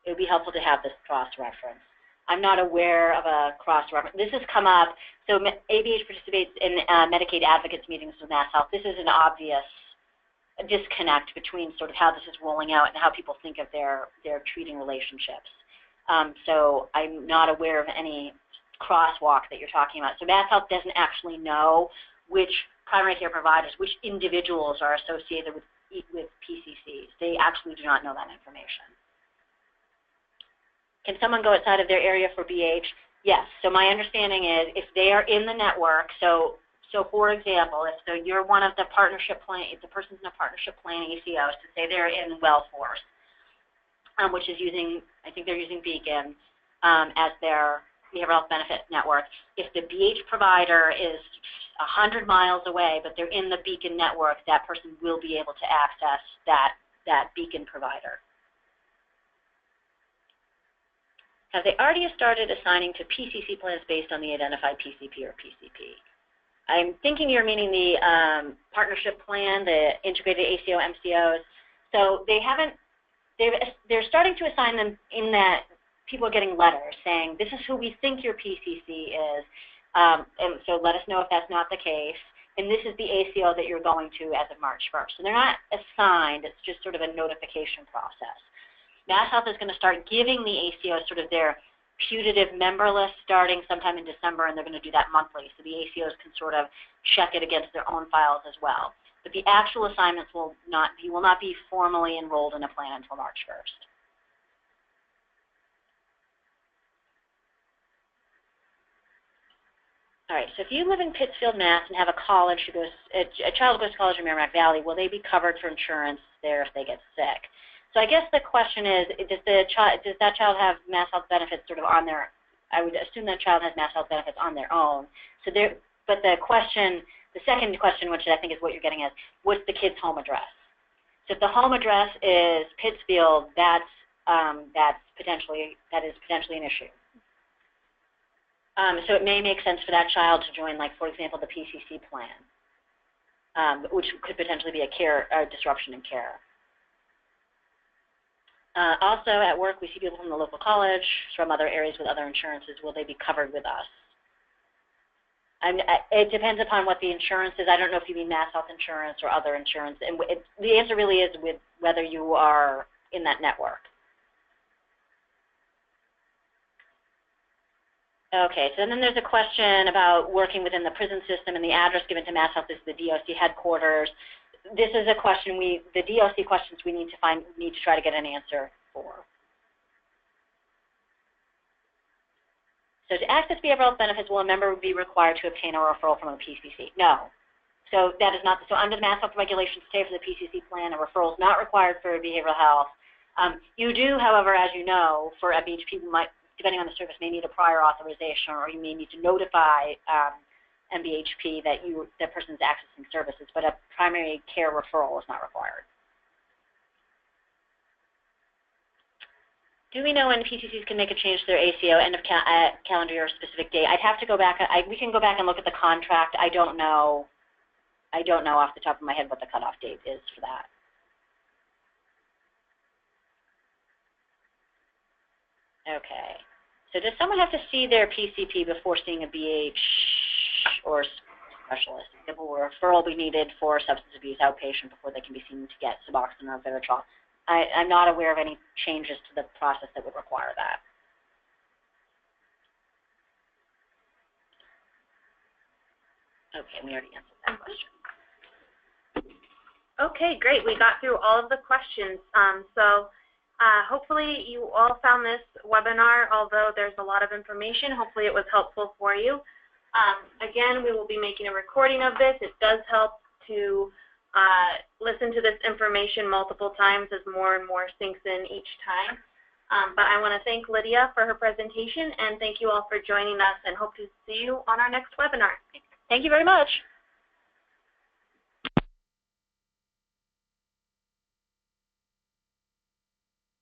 It would be helpful to have this cross-reference. I'm not aware of a cross-reference. This has come up. So ABH participates in Medicaid advocates meetings with MassHealth. This is an obvious disconnect between sort of how this is rolling out and how people think of their treating relationships. So I'm not aware of any crosswalk that you're talking about. So MassHealth doesn't actually know which primary care providers, which individuals are associated with PCCs. They actually do not know that information. Can someone go outside of their area for BH? Yes. So my understanding is if they are in the network, so for example, if you're one of the partnership plan, if the person's in a partnership plan ACOs, to say they're in WellForce, which is using, I think they're using Beacon as their behavioral health benefit network. If the BH provider is 100 miles away, but they're in the Beacon network, that person will be able to access that Beacon provider. Have they already started assigning to PCC plans based on the identified PCP or PCP? I'm thinking you're meaning the partnership plan, the integrated ACO MCOs. So they haven't. They're starting to assign them in that people are getting letters saying this is who we think your PCC is, and so let us know if that's not the case. And this is the ACO that you're going to as of March 1st. So they're not assigned. It's just sort of a notification process. MassHealth is going to start giving the ACOs sort of their putative member list starting sometime in December, and they're going to do that monthly. So the ACOs can sort of check it against their own files as well. But the actual assignments will not be formally enrolled in a plan until March 1st. All right, so if you live in Pittsfield, Mass, and have a child who goes to college in Merrimack Valley, will they be covered for insurance there if they get sick? So I guess the question is, does that child have MassHealth benefits sort of on their? I would assume that child has MassHealth benefits on their own. So but the second question, which I think is what you're getting at, what's the kid's home address? So if the home address is Pittsfield, that is potentially an issue. So it may make sense for that child to join, like, for example, the PCC plan, which could potentially be a disruption in care. Also, at work, we see people from the local college, from other areas with other insurances. Will they be covered with us? It depends upon what the insurance is. I don't know if you mean MassHealth insurance or other insurance. And the answer really is with whether you are in that network. Okay, so then there's a question about working within the prison system, and the address given to MassHealth is the DOC headquarters. This is a question the DOC questions we need to try to get an answer for. So to access behavioral health benefits, will a member be required to obtain a referral from a PCC? No. So that is not, so under the MassHealth regulations today for the PCC plan, a referral is not required for behavioral health. You do, however, as you know, for MBHP, depending on the service, may need a prior authorization, or you may need to notify MBHP that that person is accessing services, but a primary care referral is not required. Do we know when PCCs can make a change to their ACO end of calendar year or specific date? I'd have to go back. We can go back and look at the contract. I don't know off the top of my head what the cutoff date is for that. Okay. So does someone have to see their PCP before seeing a BH or specialist? Will a referral be needed for substance abuse outpatient before they can be seen to get Suboxone or Vivitrol? I'm not aware of any changes to the process that would require that. Okay, we already answered that question. Okay, great. We got through all of the questions. Hopefully you all found this webinar, although there's a lot of information, hopefully it was helpful for you. Again, we will be making a recording of this. It does help to listen to this information multiple times as more and more sinks in each time. But I want to thank Lydia for her presentation, and thank you all for joining us, and hope to see you on our next webinar. Thank you very much.